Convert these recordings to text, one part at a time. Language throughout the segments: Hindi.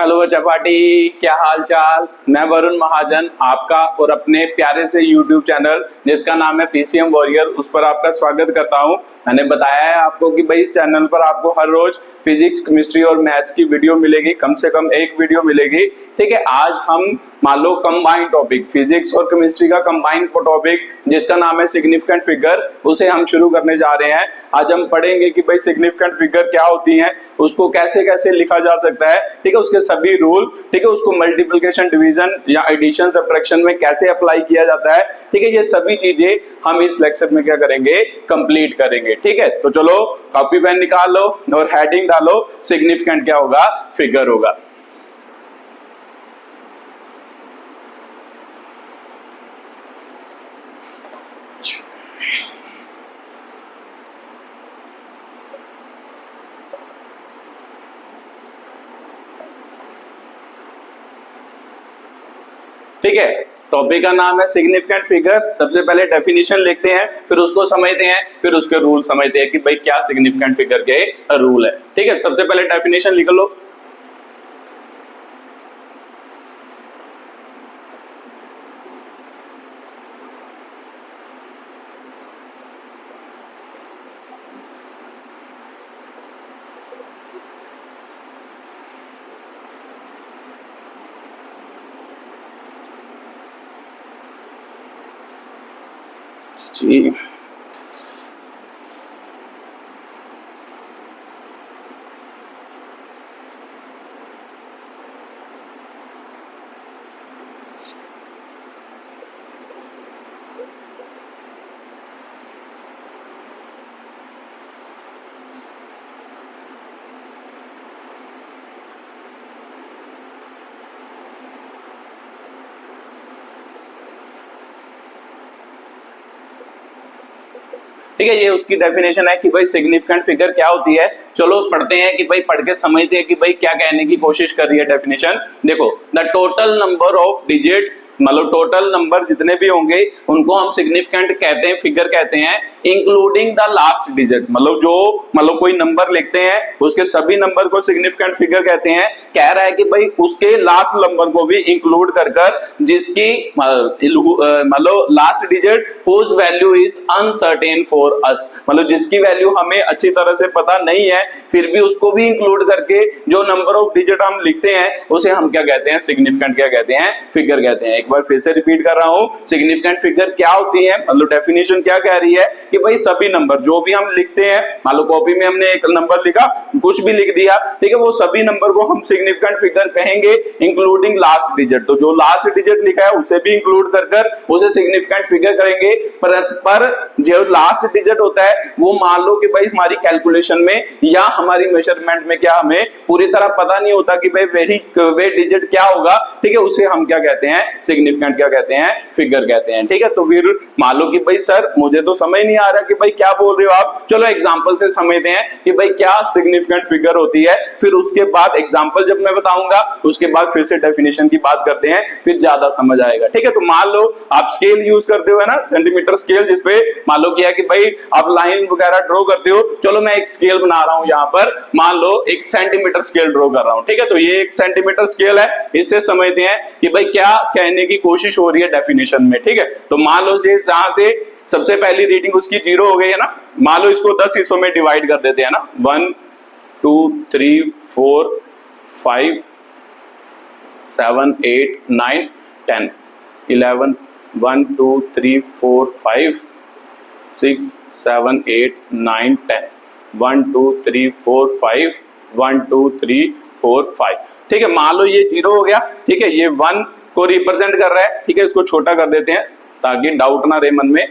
हेलो चपाटी, क्या हाल चाल। मैं वरुण महाजन, आपका और अपने प्यारे से YouTube चैनल जिसका नाम है PCM वॉरियर, उस पर आपका स्वागत करता हूं। मैंने बताया है आपको कि भाई इस चैनल पर आपको हर रोज फिजिक्स, केमिस्ट्री और मैथ्स की वीडियो मिलेगी, कम से कम एक वीडियो मिलेगी। ठीक है, आज हम मान लो कंबाइंड टॉपिक फिजिक्स और केमिस्ट्री का कंबाइंड टॉपिक जिसका नाम है सिग्निफिकेंट फिगर, उसे हम शुरू करने जा रहे हैं। आज हम पढ़ेंगे कि भाई सिग्निफिकेंट फिगर क्या होती है, उसको कैसे कैसे लिखा जा सकता है, ठीक है, उसके सभी रूल, ठीक है, उसको मल्टीप्लिकेशन, डिवीजन या एडिशन, सब्ट्रैक्शन में कैसे अप्लाई किया जाता है, ठीक है, ये सभी चीजें हम इस लेक्चर में क्या करेंगे, कंप्लीट करेंगे। ठीक है, तो चलो कॉपी पेन निकाल लो और हेडिंग डालो, सिग्निफिकेंट क्या होगा, फिगर होगा। ठीक है, टॉपिक का नाम है सिग्निफिकेंट फिगर। सबसे पहले डेफिनेशन लिखते हैं, फिर उसको समझते हैं, फिर उसके रूल समझते हैं कि भाई क्या सिग्निफिकेंट फिगर के रूल है। ठीक है, सबसे पहले डेफिनेशन लिख लो। जी ठीक है, ये उसकी डेफिनेशन है कि भाई सिग्निफिकेंट फिगर क्या होती है। चलो पढ़ते हैं कि भाई पढ़ के समझते हैं कि भाई क्या कहने की कोशिश कर रही है डेफिनेशन। देखो, the total number of digit, मतलब टोटल नंबर जितने भी होंगे उनको हम सिग्निफिकेंट कहते हैं, फिगर कहते हैं, इंक्लूडिंग द लास्ट डिजिट। मतलब कोई नंबर लिखते हैं उसके सभी नंबर को सिग्निफिकेंट फिगर कहते हैं। कह रहा है कि भाई उसके लास्ट नंबर को भी इंक्लूड कर जिसकी मतलब last digit whose value is uncertain for us, मतलब जिसकी वैल्यू हमें अच्छी तरह से पता नहीं है, फिर भी उसको भी इंक्लूड करके जो नंबर ऑफ डिजिट हम लिखते हैं उसे हम क्या कहते हैं, सिग्निफिकेंट क्या कहते हैं, फिगर कहते हैं। एक बार फिर से रिपीट कर रहा हूं, सिग्निफिकेंट फिगर क्या होती है, मतलब डेफिनेशन क्या कह रही है कि भाई सभी नंबर जो भी हम लिखते हैं, मान लो कॉपी में हमने एक नंबर लिखा, कुछ भी लिख दिया, ठीक है, वो सभी नंबर को हम सिग्निफिकेंट फिगर कहेंगे, इंक्लूडिंग लास्ट डिजिट। तो जो लास्ट डिजिट लिखा है उसे भी इंक्लूड कर उसे सिग्निफिकेंट फिगर करेंगे। पर जो लास्ट डिजिट होता है वो मान लो कि भाई हमारी कैलकुलेशन में या हमारी मेजरमेंट में क्या हमें पूरी तरह पता नहीं होता कि भाई वे डिजिट क्या होगा, ठीक है, उसे हम क्या कहते हैं, सिग्निफिकेंट क्या कहते हैं, फिगर कहते हैं। ठीक है, तो फिर मान लो कि भाई सर मुझे तो समझ नहीं आ रहा कि भाई क्या बोल रहे हो आप, चलो एग्जांपल से समझते हैं कि भाई क्या सिग्निफिकेंट फिगर होती है, फिर उसके बाद एग्जांपल जब मैं बताऊंगा उसके बाद फिर से डेफिनेशन की बात करते हैं, फिर ज्यादा समझ आएगा। ठीक है, तो मान लो आप स्केल यूज करते हो ना, सेंटीमीटर स्केल, जिसपे मान लो किया कि भाई आप लाइन वगैरह ड्रॉ करते हो। चलो मैं एक स्केल बना रहा हूं, यहां पर मान लो एक सेंटीमीटर स्केल ड्रॉ कर रहा हूं। ठीक है, तो ये एक सेंटीमीटर स्केल है, इससे समझते हैं कि भाई क्या कहने की कोशिश हो रही है डेफिनेशन में। ठीक है, तो मान लो जहां से सबसे पहली रीडिंग उसकी 0 हो गई है ना, मान लो इसको 10 हिस्सों में डिवाइड कर देते हैं ना, 1 2 3 4 5 7 8 9 10 11 1 2 3 4 5 6 7 8 9 10 1 2 3 4 5 1 2 3 4 5। ठीक है, मान लो ये 0 हो गया। ठीक है, ये 1 को रिप्रेजेंट कर रहा है। ठीक है, इसको छोटा कर देते हैं ताकि डाउट ना रहे मन में।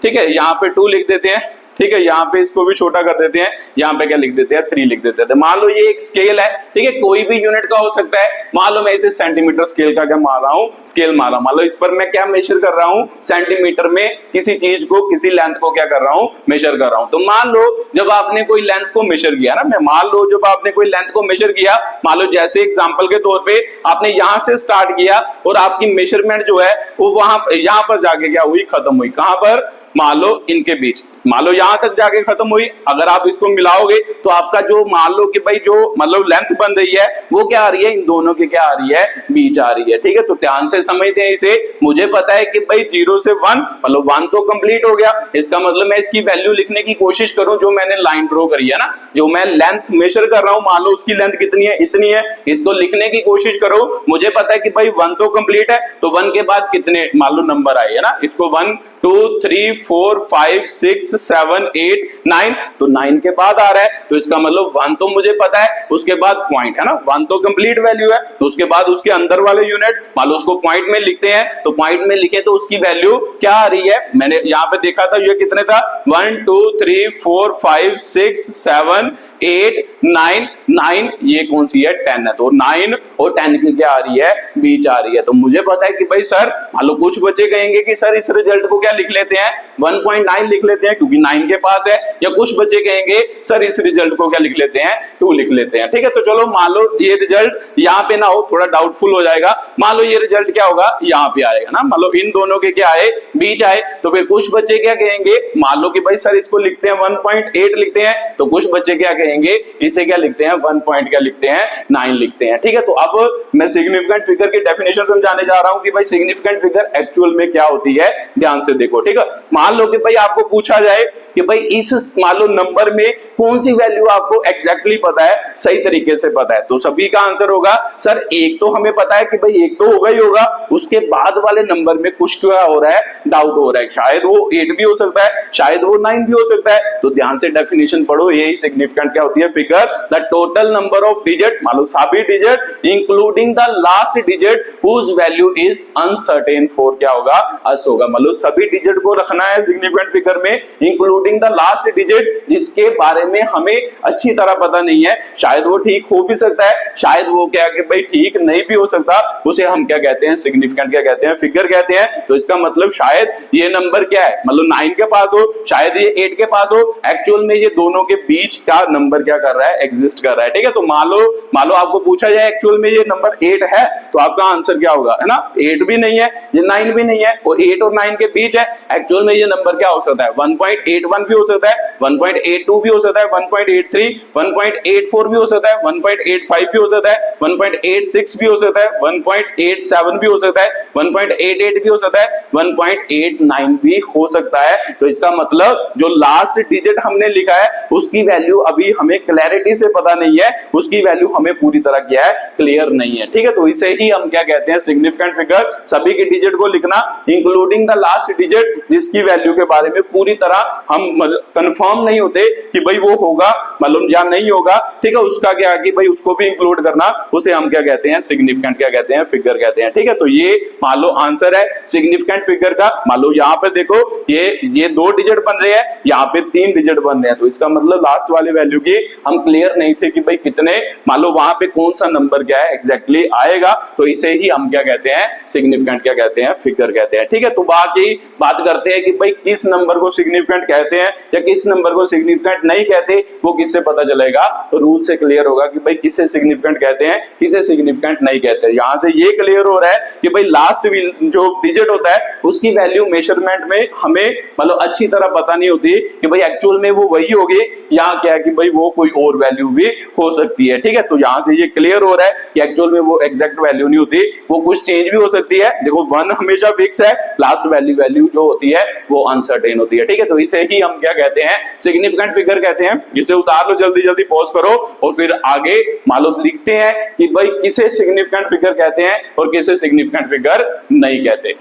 ठीक है, यहाँ पे 2 लिख देते हैं। ठीक है, यहाँ पे इसको भी छोटा कर देते हैं, यहाँ पे क्या लिख देते हैं, 3 लिख देते हैं। मान लो ये एक स्केल है, ठीक है, कोई भी यूनिट का हो सकता है। मान लो मैं इसे सेंटीमीटर स्केल का क्या मार रहा हूँ, स्केल मारा। मान लो इस पर मैं क्या मेजर कर रहा हूँ, सेंटीमीटर में किसी चीज को, किसी लेंथ को क्या कर रहा हूँ, मेजर कर रहा हूँ। तो मान लो जब आपने कोई लेंथ को मेजर किया ना, मैं मान लो जब आपने कोई लेंथ को मेजर किया, मान लो जैसे एग्जांपल के तौर पे आपने यहां से स्टार्ट किया और आपकी मेजरमेंट जो है वो वहां यहाँ पर जाके क्या हुई, खत्म हुई। कहां पर, मान लो इनके बीच, मान लो यहां तक जाके खत्म हुई, अगर आप इसको मिलाओगे तो आपका जो मान लो कि भाई जो मतलब लेंथ बन रही है वो क्या आ रही है, इन दोनों की क्या आ रही है, बीच आ रही है। ठीक है, तो ध्यान से समझते हैं इसे। मुझे पता है कि भाई 0 से 1 मतलब 1 तो कंप्लीट हो गया, इसका मतलब मैं इसकी वैल्यू लिखने की कोशिश करूं, जो मैंने लाइन ड्रॉ करी है ना, जो मैं लेंथ मेजर कर रहा हूं, मान लो उसकी लेंथ कितनी है, इतनी है, इसको लिखने की कोशिश करो। मुझे पता है कि भाई 1 तो कंप्लीट है, तो 1 के बाद कितने मान लो नंबर आए है ना, इसको 1 2 3 4 5 6 7 8 9, तो 9 के बाद आ रहा है, तो इसका मतलब 1 तो मुझे पता है, उसके बाद पॉइंट है ना, 1 तो कंप्लीट वैल्यू है, तो उसके बाद उसके अंदर वाले यूनिट मान लो उसको पॉइंट में लिखते हैं, तो पॉइंट में लिखे तो उसकी वैल्यू क्या आ रही है, मैंने यहां पे देखा था ये कितने था, 1 2 3 4 5 6 7 8 9 9, ये कौन सी है, 10 है, तो 9 और 10 की क्या आ रही है, बीच आ रही है। तो मुझे पता है कि भाई सर मान लो कुछ बच्चे कहेंगे कि सर इस रिजल्ट को क्या लिख लेते हैं, 1.9 लिख लेते हैं क्योंकि 9 के पास है, या कुछ बच्चे कहेंगे सर इस रिजल्ट को क्या लिख लेते हैं, 2 लिख लेते हैं। ठीक है, तो चलो मान लो ये रिजल्ट यहाँ पे ना हो, थोड़ा डाउटफुल हो जाएगा, मान लो ये रिजल्ट क्या होगा, यहाँ पे आएगा ना, मान लो इन दोनों के क्या आए, बीच आए, तो फिर कुछ बच्चे क्या कहेंगे, मान लो कि भाई सर इसको लिखते हैं 1.8 लिखते हैं, तो कुछ बच्चे क्या कहेंगे, इसे क्या लिखते हैं, 1 पॉइंट क्या लिखते हैं, 9 लिखते हैं। ठीक है, तो अब मैं सिग्निफिकेंट फिगर की डेफिनेशन समझाने जा रहा हूं कि भाई सिग्निफिकेंट फिगर एक्चुअल में क्या होती है, ध्यान से देखो। ठीक है, मान लो कि भाई आपको पूछा जाए कि भाई इस मान लो नंबर में कौन सी वैल्यू आपको एग्जैक्टली पता है, सही तरीके से पता है, तो सभी का आंसर होगा सर एक तो हमें पता है कि भाई एक तो होगा ही होगा, उसके बाद वाले नंबर में कुछ क्या हो रहा है, डाउट हो रहा है, शायद वो 8 भी हो सकता है, शायद वो 9 भी हो सकता है। तो ध्यान से डेफिनेशन पढ़ो, यही सिग्निफिकेंट क्या होती है, figure the total number of digit, मान लो सभी digit including the last digit whose value is uncertain for क्या होगा, अस होगा। मान लो सभी डिजिट को रखना है सिग्निफिकेंट फिगर में, इंक्लूडिंग द लास्ट डिजिट जिसके बारे में हमें अच्छी तरह पता नहीं है, शायद वो ठीक हो भी सकता है, शायद वो क्या कि भाई ठीक नहीं भी हो सकता, उसे हम क्या कहते हैं, सिग्निफिकेंट क्या कहते हैं, फिगर कहते हैं। तो इसका मतलब शायद ये नंबर क्या है, मतलब 9 के पास हो, शायद ये 8 के पास हो, एक्चुअल में ये दोनों के बीच का नंबर क्या कर रहा है, एग्जिस्ट कर रहा है। ठीक है, तो मान लो आपको पूछा जाए एक्चुअल में ये नंबर 8 है, तो आपका आंसर क्या होगा, है ना, 8 भी नहीं है, ये 9 भी नहीं है, और 8 और 9 के बीच है, एक्चुअल में ये नंबर क्या हो सकता है, 1.81 भी हो सकता है, 1.82 भी हो सकता है, 1.83 1.84 भी हो सकता है, 1.85 भी हो सकता है, 1.86 भी हो सकता है, 1.87 भी हो सकता है, 1.88 भी हो सकता है, 1.89 भी हो सकता है। तो इसका मतलब जो लास्ट डिजिट हमने लिखा है उसकी वैल्यू अभी हमें क्लैरिटी से पता नहीं है, उसकी वैल्यू हमें पूरी तरह क्या है, क्लियर नहीं है। ठीक है, तो इसे ही हम क्या कहते हैं, सिग्निफिकेंट फिगर, सभी के डिजिट को लिखना इंक्लूडिंग द लास्ट डिजिट जिसकी वैल्यू के बारे में पूरी तरह हम कंफर्म नहीं होते कि भाई वो होगा मालूम या नहीं होगा। ठीक है, उसका क्या कि भाई उसको भी इंक्लूड करना, उसे हम क्या कहते हैं, सिग्निफिकेंट क्या कहते हैं, फिगर कहते हैं। ठीक है, तो ये मान लो आंसर है सिग्निफिकेंट फिगर का। मान लो यहाँ पे देखो ये 2 डिजिट बन रहे हैं, यहाँ पे 3 डिजिट बन रहे हैं, तो इसका मतलब लास्ट वाले वैल्यू की हम क्लियर नहीं थे कि भाई कितने, मान लो वहां पे कौन सा नंबर क्या है एग्जैक्टली आएगा, तो इसे ही हम क्या कहते हैं, सिग्निफिकेंट क्या कहते हैं, फिगर कहते हैं। ठीक है, तो बाकी बात करते हैं कि भाई किस नंबर को सिग्निफिकेंट कहते हैं या किस नंबर को सिग्निफिकेंट नहीं कहते, वो किससे पता चलेगा, तो रूल से क्लियर होगा कि भाई किसे सिग्निफिकेंट कहते हैं, किसे सिग्निफिकेंट नहीं कहते। यहां से ये क्लियर हो रहा है कि भाई लास्ट जो डिजिट होता है उसकी वैल्यू मेजरमेंट में हमें मतलब अच्छी तरह पता नहीं होती कि भाई एक्चुअल में वो वही होगी या क्या कि भाई वो कोई और वैल्यू भी हो सकती है। ठीक है, तो यहां से ये क्लियर हो रहा है कि एक्चुअल में वो एग्जैक्ट वैल्यू नहीं होती, वो कुछ चेंज भी हो सकती है। देखो 1 हमेशा फिक्स है, लास्ट वैल्यू जो होती है वो अनसर्टेन होती है। ठीक है, तो इसे ही हम क्या कहते हैं, सिग्निफिकेंट फिगर कहते हैं। इसे उतार लो, जल्दी जल्दी पॉज करो और फिर आगे मालूम लिखते हैं कि भाई किसे सिग्निफिकेंट फिगर कहते हैं और किसे सिग्निफिकेंट फिगर नहीं कहते।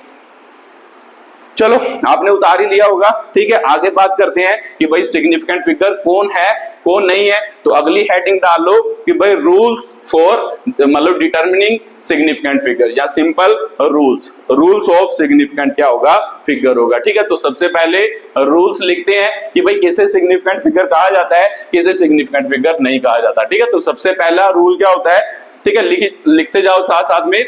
चलो आपने उतार ही लिया होगा। ठीक है, आगे बात करते हैं कि भाई सिग्निफिकेंट फिगर कौन है कौन नहीं है। तो अगली हेडिंग डाल लो कि भाई रूल्स फॉर मतलब डिटरमिनिंग सिग्निफिकेंट फिगर, या सिंपल रूल्स ऑफ सिग्निफिकेंट क्या होगा, फिगर होगा। ठीक है, तो सबसे पहले रूल्स लिखते हैं कि भाई किसे सिग्निफिकेंट फिगर कहा जाता है, किसे सिग्निफिकेंट फिगर नहीं कहा जाता। ठीक है, तो सबसे पहला रूल क्या होता है, ठीक है, लिखते जाओ साथ साथ में।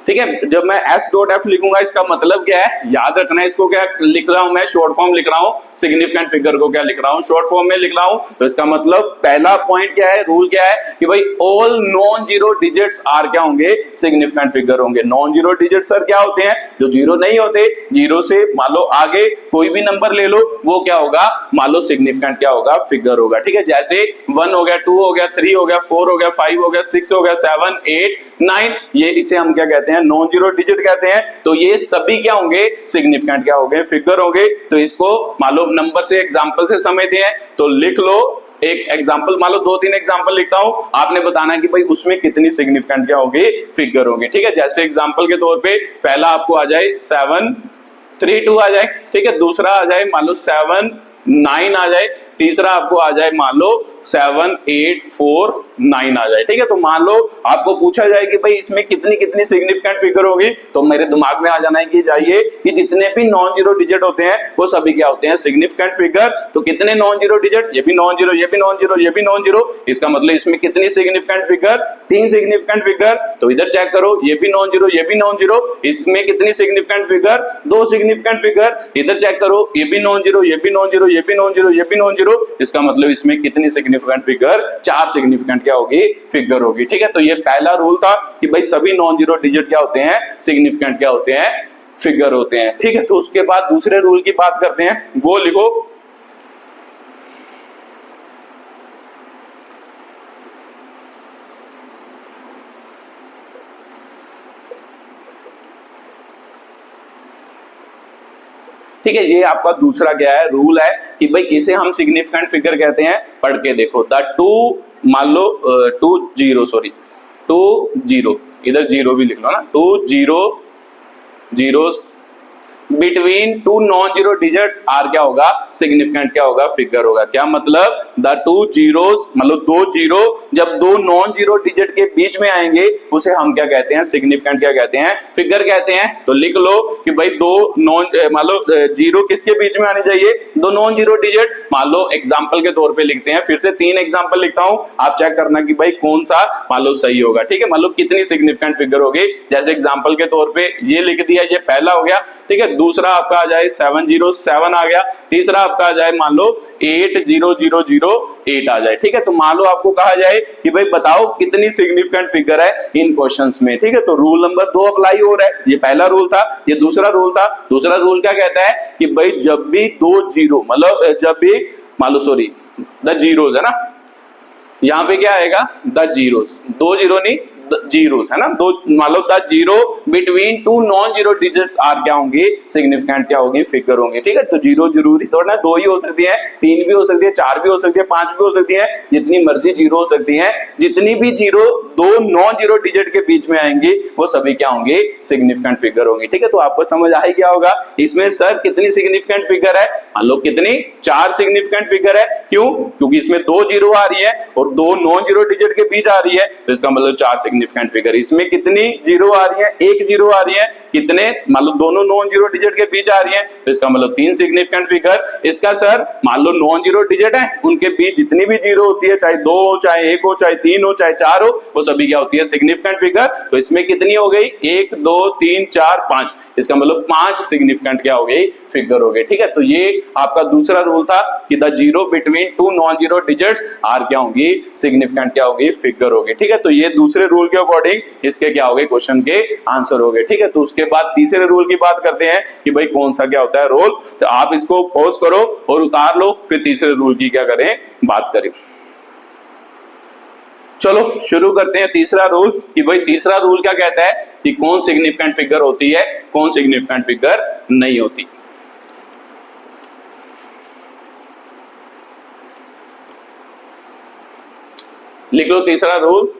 ठीक है। जब मैं s डॉट एफ लिखूंगा इसका मतलब क्या है, याद रखना है इसको, क्या लिख रहा हूं मैं, शॉर्ट फॉर्म लिख रहा हूं, सिग्निफिकेंट फिगर को क्या लिख रहा हूं, शॉर्ट फॉर्म में लिख रहा हूं। तो इसका मतलब पहला पॉइंट क्या है, रूल क्या है कि भाई all non zero digits are क्या होंगे, सिग्निफिकेंट फिगर होंगे। नॉन जीरो डिजिट सर क्या होते हैं, जो जीरो नहीं होते, जीरो से मान लो आगे कोई भी नंबर ले लो, वो क्या होगा, मान लो सिग्निफिकेंट क्या होगा, फिगर होगा। ठीक है, जैसे 1 हो गया, 2 हो गया, 3 हो गया, 4 हो गया, 5 हो गया, 6 हो गया, 7 8 9, ये इसे हम क्या कहते हैं, नॉन जीरो डिजिट कहते हैं। तो ये सभी क्या होंगे, सिग्निफिकेंट क्या होंगे, फिगर होंगे। तो इसको मान लो नंबर से, एग्जांपल से समझते हैं, तो लिख लो एक एग्जांपल, मान लो 2-3 एग्जांपल लिखता हूं, आपने बताना है कि भाई उसमें कितनी सिग्निफिकेंट क्या होगी, फिगर होगी। ठीक है, जैसे एग्जांपल के तौर पे पहला आपको आ जाए 7 3 2 आ जाए, ठीक है, दूसरा आ जाए मान लो 7 9 आ जाए, तीसरा आपको आ जाए मान लो 7 8 4 9 आ जाए। ठीक है, तो मान लो आपको पूछा जाए कि भाई इसमें कितनी कितनी सिग्निफिकेंट फिगर होगी, तो मेरे दिमाग में आ जाना है कि जाइए कि जितने भी नॉन जीरो डिजिट होते हैं वो सभी क्या होते हैं, सिग्निफिकेंट फिगर। तो कितने नॉन जीरो डिजिट, ये भी नॉन जीरो, ये भी नॉन जीरो, ये भी नॉन जीरो, इसका मतलब इसमें कितनी सिग्निफिकेंट फिगर, 3 सिग्निफिकेंट फिगर। तो इधर चेक करो, ये भी नॉन जीरो, ये भी नॉन जीरो, इसमें कितनी सिग्निफिकेंट फिगर, 2 सिग्निफिकेंट फिगर। इधर चेक करो, ये भी नॉन जीरो, ये भी नॉन जीरो, ये भी नॉन जीरो, ये भी नॉन जीरो, इसका मतलब इसमें कितनी सिग्निफिकेंट फिगर, 4 सिग्निफिकेंट क्या होगी, फिगर होगी। ठीक है, तो ये पहला रूल था कि भाई सभी नॉन जीरो डिजिट क्या होते हैं, सिग्निफिकेंट क्या होते हैं, फिगर होते हैं। ठीक है, तो उसके बाद दूसरे रूल की बात करते हैं, वो लिखो, ठीक है। ये आपका दूसरा क्या है, रूल है कि भाई किसे हम सिग्निफिकेंट फिगर कहते हैं, पढ़ के देखो। द टू, मान लो 2 0, सॉरी 2 0, इधर जीरो भी लिख लो ना, 2 0 zeros between two non zero digits are क्या होगा, सिग्निफिकेंट क्या होगा, फिगर होगा। क्या मतलब, द टू जीरोस, मतलब 2 जीरो जब 2 नॉन जीरो डिजिट के बीच में आएंगे उसे हम क्या कहते हैं, सिग्निफिकेंट क्या कहते हैं, फिगर कहते हैं। तो लिख लो कि भाई 2 नॉन, मान लो जीरो किसके बीच में आने चाहिए, 2 नॉन जीरो डिजिट। मान लो एग्जांपल के तौर पे लिखते हैं, फिर से 3 एग्जांपल लिखता हूं, आप चेक करना कि भाई कौन सा मान लो सही होगा। ठीक है, मान लो कितनी सिग्निफिकेंट फिगर होगी, जैसे एग्जांपल के तौर पे ये लिख दिया, ये पहला हो गया। ठीक है, दूसरा आपका आ जाए 707 आ गया, तीसरा आपका आ जाए मान लो 80008 आ जाए। ठीक है, तो मान लो आपको कहा जाए कि भाई बताओ कितनी सिग्निफिकेंट फिगर है इन क्वेश्चंस में। ठीक है, तो रूल नंबर 2 अप्लाई हो रहा है, ये पहला रूल था, ये दूसरा रूल था। दूसरा रूल क्या कहता है कि भाई जब भी 2 जीरो, मतलब जब भी मान लो, सॉरी द जीरोस है ना, यहां पे क्या आएगा, द जीरोस, 2 जीरो नहीं, जीरोस है ना, दो, मान लो the zero between two non zero digits are क्या होंगे, सिग्निफिकेंट क्या होगी, फिगर होंगे। ठीक है, तो जीरो जरूरी थोड़ा ना 2 ही हो सकती है, 3 भी हो सकती है, 4 भी हो सकती है, 5 भी हो सकती है, जितनी मर्जी जीरो हो सकती है। जितनी भी जीरो 2 नॉन जीरो डिजिट के बीच में आएंगे वो सभी क्या होंगे, सिग्निफिकेंट फिगर होंगे। ठीक है, तो आपको समझ आ ही गया होगा इसमें सर कितनी सिग्निफिकेंट फिगर है, मान लो कितनी, 4 सिग्निफिकेंट फिगर है। क्यों, क्योंकि इसमें 2 जीरो आ रही है और 2 नॉन जीरो डिजिट के बीच आ रही है, तो इसका मतलब 4 सिग्निफिकेंट फिगर। इसमें कितनी जीरो आ रही है, 1 जीरो आ रही है, कितने, मान लो दोनों नॉन जीरो डिजिट के बीच आ रही है, तो इसका मतलब 3 सिग्निफिकेंट फिगर। इसका सर मान लो नॉन जीरो डिजिट है, उनके बीच जितनी भी जीरो होती है, चाहे 2 हो, चाहे 1 हो, चाहे 3 हो, चाहे 4 हो, वो सभी क्या होती है, सिग्निफिकेंट फिगर। तो इसमें कितनी हो गई, 1 2 3 4 5, इसका मतलब 5 सिग्निफिकेंट क्या हो गई, फिगर हो गई। ठीक है, तो ये आपका दूसरा रूल था कि the zero between two non zero digits are क्या होगी, सिग्निफिकेंट क्या होगी, फिगर होगी। ठीक है, तो ये दूसरे रूल के अकॉर्डिंग इसके क्या हो गए, क्वेश्चन के आंसर हो गए। ठीक है, तो उसके बाद तीसरे रूल की बात करते हैं कि भाई कौन सा क्या होता है रोल। तो आप इसको पॉज करो और उतार लो, फिर तीसरे रूल की क्या करें, बात करें। चलो शुरू करते हैं तीसरा रूल कि भाई तीसरा रूल क्या कहता है कि कौन सिग्निफिकेंट फिगर होती है, कौन सिग्निफिकेंट फिगर नहीं होती। लिख लो तीसरा रूल,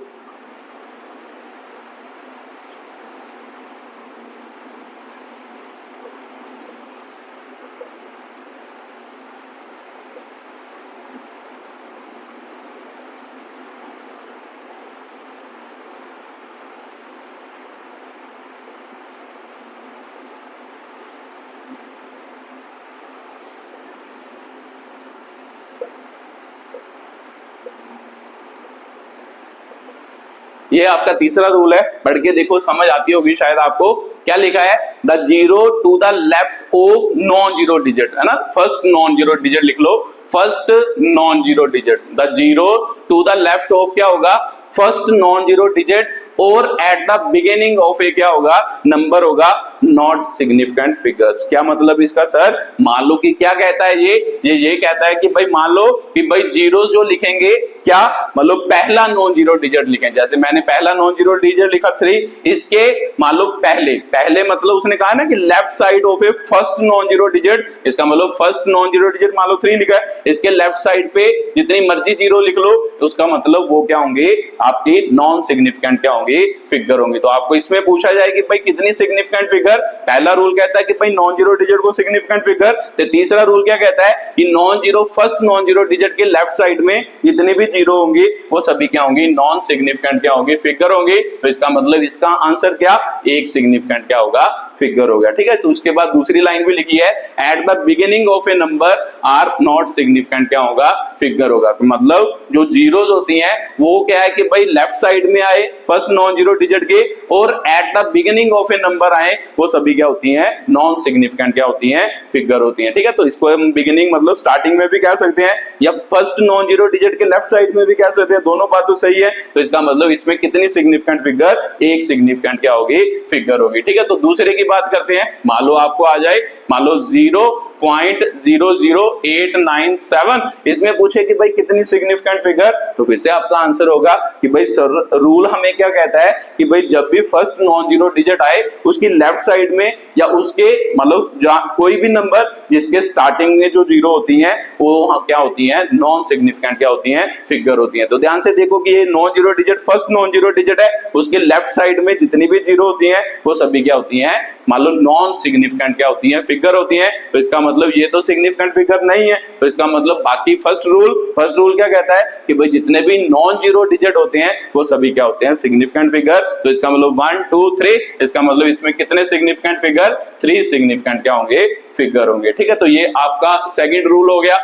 ये आपका तीसरा रूल है, पढ़ के देखो समझ आती होगी शायद आपको। क्या लिखा है, the zero to the left of non zero digit, है ना, फर्स्ट नॉन जीरो डिजिट लिख लो, first non zero digit, the zero to the left of क्या होगा, फर्स्ट नॉन जीरो डिजिट, और at the beginning of a क्या होगा, नंबर होगा नॉट सिग्निफिकेंट फिगर्स। क्या मतलब इसका सर, मान लो कि क्या कहता है ये कहता है कि भाई मान लो कि भाई जीरो जो लिखेंगे क्या, मतलब पहला नॉन जीरो डिजिट लिखें, जैसे मैंने पहला नॉन जीरो डिजिट लिखा 3, इसके मान लो पहले मतलब उसने कहा ना कि left side of A first non zero digit, इसका मतलब फर्स्ट नॉन जीरो डिजिट मान लो 3 लिखा है, इसके लेफ्ट साइड पे जितनी मर्जी जीरो लिख लो, तो उसका मतलब वो क्या होंगे, आपके नॉन सिग्निफिकेंट क्या होंगे, फिगर होंगे। तो आपको इसमें पूछा जाए कि भाई कितनी सिग्निफिकेंट फिगर, पहला रूल कहता है कि भाई नॉन जीरो डिजिट को सिग्निफिकेंट फिगर, तो तीसरा रूल क्या कहता है कि non zero first non zero digit के लेफ्ट साइड में जितने भी जीरो होंगे वो सभी क्या होंगे, नॉन सिग्निफिकेंट क्या होंगे, फिगर होंगे। तो इसका मतलब इसका आंसर क्या, एक सिग्निफिकेंट क्या होगा, फिगर हो गया। ठीक है, तो उसके बाद दूसरी लाइन भी लिखी है, at the beginning of a number are not significant क्या होगा, फिगर होगा। तो मतलब जो जीरोस होती हैं वो क्या है कि भाई लेफ्ट साइड में आए फर्स्ट नॉन जीरो डिजिट के, और at the beginning of a number आए, वो सभी क्या होती हैं, नॉन सिग्निफिकेंट क्या होती हैं, फिगर होती हैं। ठीक है, तो इसको हम बिगिनिंग मतलब स्टार्टिंग में भी कह सकते हैं, या फर्स्ट नॉन जीरो डिजिट के लेफ्ट साइड में भी कह सकते हैं, दोनों बात तो सही है। तो इसका मतलब इसमें कितनी सिग्निफिकेंट फिगर, एक सिग्निफिकेंट क्या होगी, फिगर होगी। ठीक है, तो दूसरे की बात करते हैं, मान लो आपको आ जाए, मान लो 0.00897, इसमें पूछे कि भाई कितनी सिग्निफिकेंट फिगर, तो फिर से आपका आंसर होगा कि भाई सर रूल हमें क्या कहता है कि भाई जब भी फर्स्ट नॉन जीरो डिजिट आए उसकी लेफ्ट साइड में या उसके मतलब कोई भी नंबर जिसके स्टार्टिंग में जो जीरो होती हैं वो क्या होती हैं, नॉन सिग्निफिकेंट क्या होती हैं, फिगर होती हैं। तो ध्यान से देखो कि ये non zero digit first non zero digit है, उसके लेफ्ट साइड में जितनी भी जीरो होती हैं वो सभी क्या होती हैं, मान लो नॉन सिग्निफिकेंट क्या होती हैं, फिगर होती हैं। तो इसका मतलब ये तो सिग्निफिकेंट फिगर नहीं है, तो इसका मतलब बाकी फर्स्ट रूल क्या कहता है कि भाई जितने भी नॉन जीरो डिजिट होते हैं वो सभी क्या होते हैं, सिग्निफिकेंट फिगर। तो इसका मतलब 1 2 3, इसका मतलब इसमें कितने सिग्निफिकेंट फिगर, 3 सिग्निफिकेंट क्या होंगे, फिगर होंगे। ठीक है, तो ये आपका सेकंड रूल हो गया,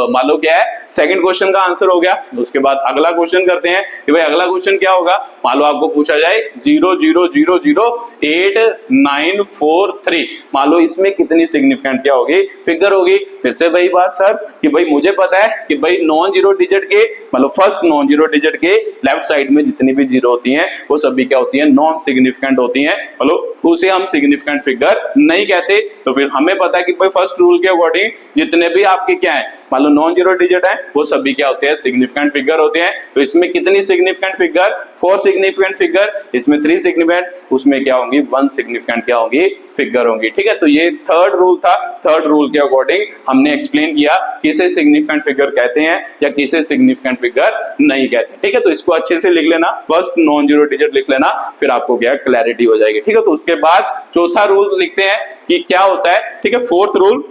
मान लो क्या है, सेकंड क्वेश्चन का आंसर हो गया। उसके बाद अगला क्वेश्चन करते हैं कि भाई अगला क्वेश्चन क्या होगा, मान लो आपको पूछा जाए 0.0008943, मान लो इसमें कितनी सिग्निफिकेंट क्या होगी, फिगर होगी। फिर से वही बात सर कि भाई मुझे पता है कि भाई नॉन जीरो डिजिट के मतलब फर्स्ट नॉन जीरो डिजिट के लेफ्ट साइड में जितनी भी जीरो होती हैं वो सभी क्या होती हैं, नॉन सिग्निफिकेंट होती हैं, मतलब उसे हम सिग्निफिकेंट फिगर नहीं कहते। तो फिर हमें पता है कि भाई फर्स्ट रूल के अकॉर्डिंग जितने भी आपके क्या है, मान लो नॉन जीरो डिजिट है वो सभी क्या होते हैं, सिग्निफिकेंट फिगर होते हैं। तो इसमें कितनी सिग्निफिकेंट फिगर, 4 सिग्निफिकेंट फिगर, इसमें 3 सिग्निफिकेंट, उसमें क्या होंगी, 1 सिग्निफिकेंट क्या होंगी, फिगर होंगी। ठीक है, तो ये थर्ड रूल था, थर्ड रूल के अकॉर्डिंग हमने एक्सप्लेन किया किसे सिग्निफिकेंट फिगर कहते हैं या किसे सिग्निफिकेंट फिगर नहीं कहते। ठीक है, तो इसको अच्छे से लिख लेना, फर्स्ट नॉन जीरो डिजिट लिख लेना, फिर आपको क्या क्लैरिटी हो जाएगी। ठीक है, तो उसके बाद चौथा रूल लिखते हैं कि क्या होता है। ठीक है, फोर्थ रूल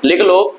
लिख लो,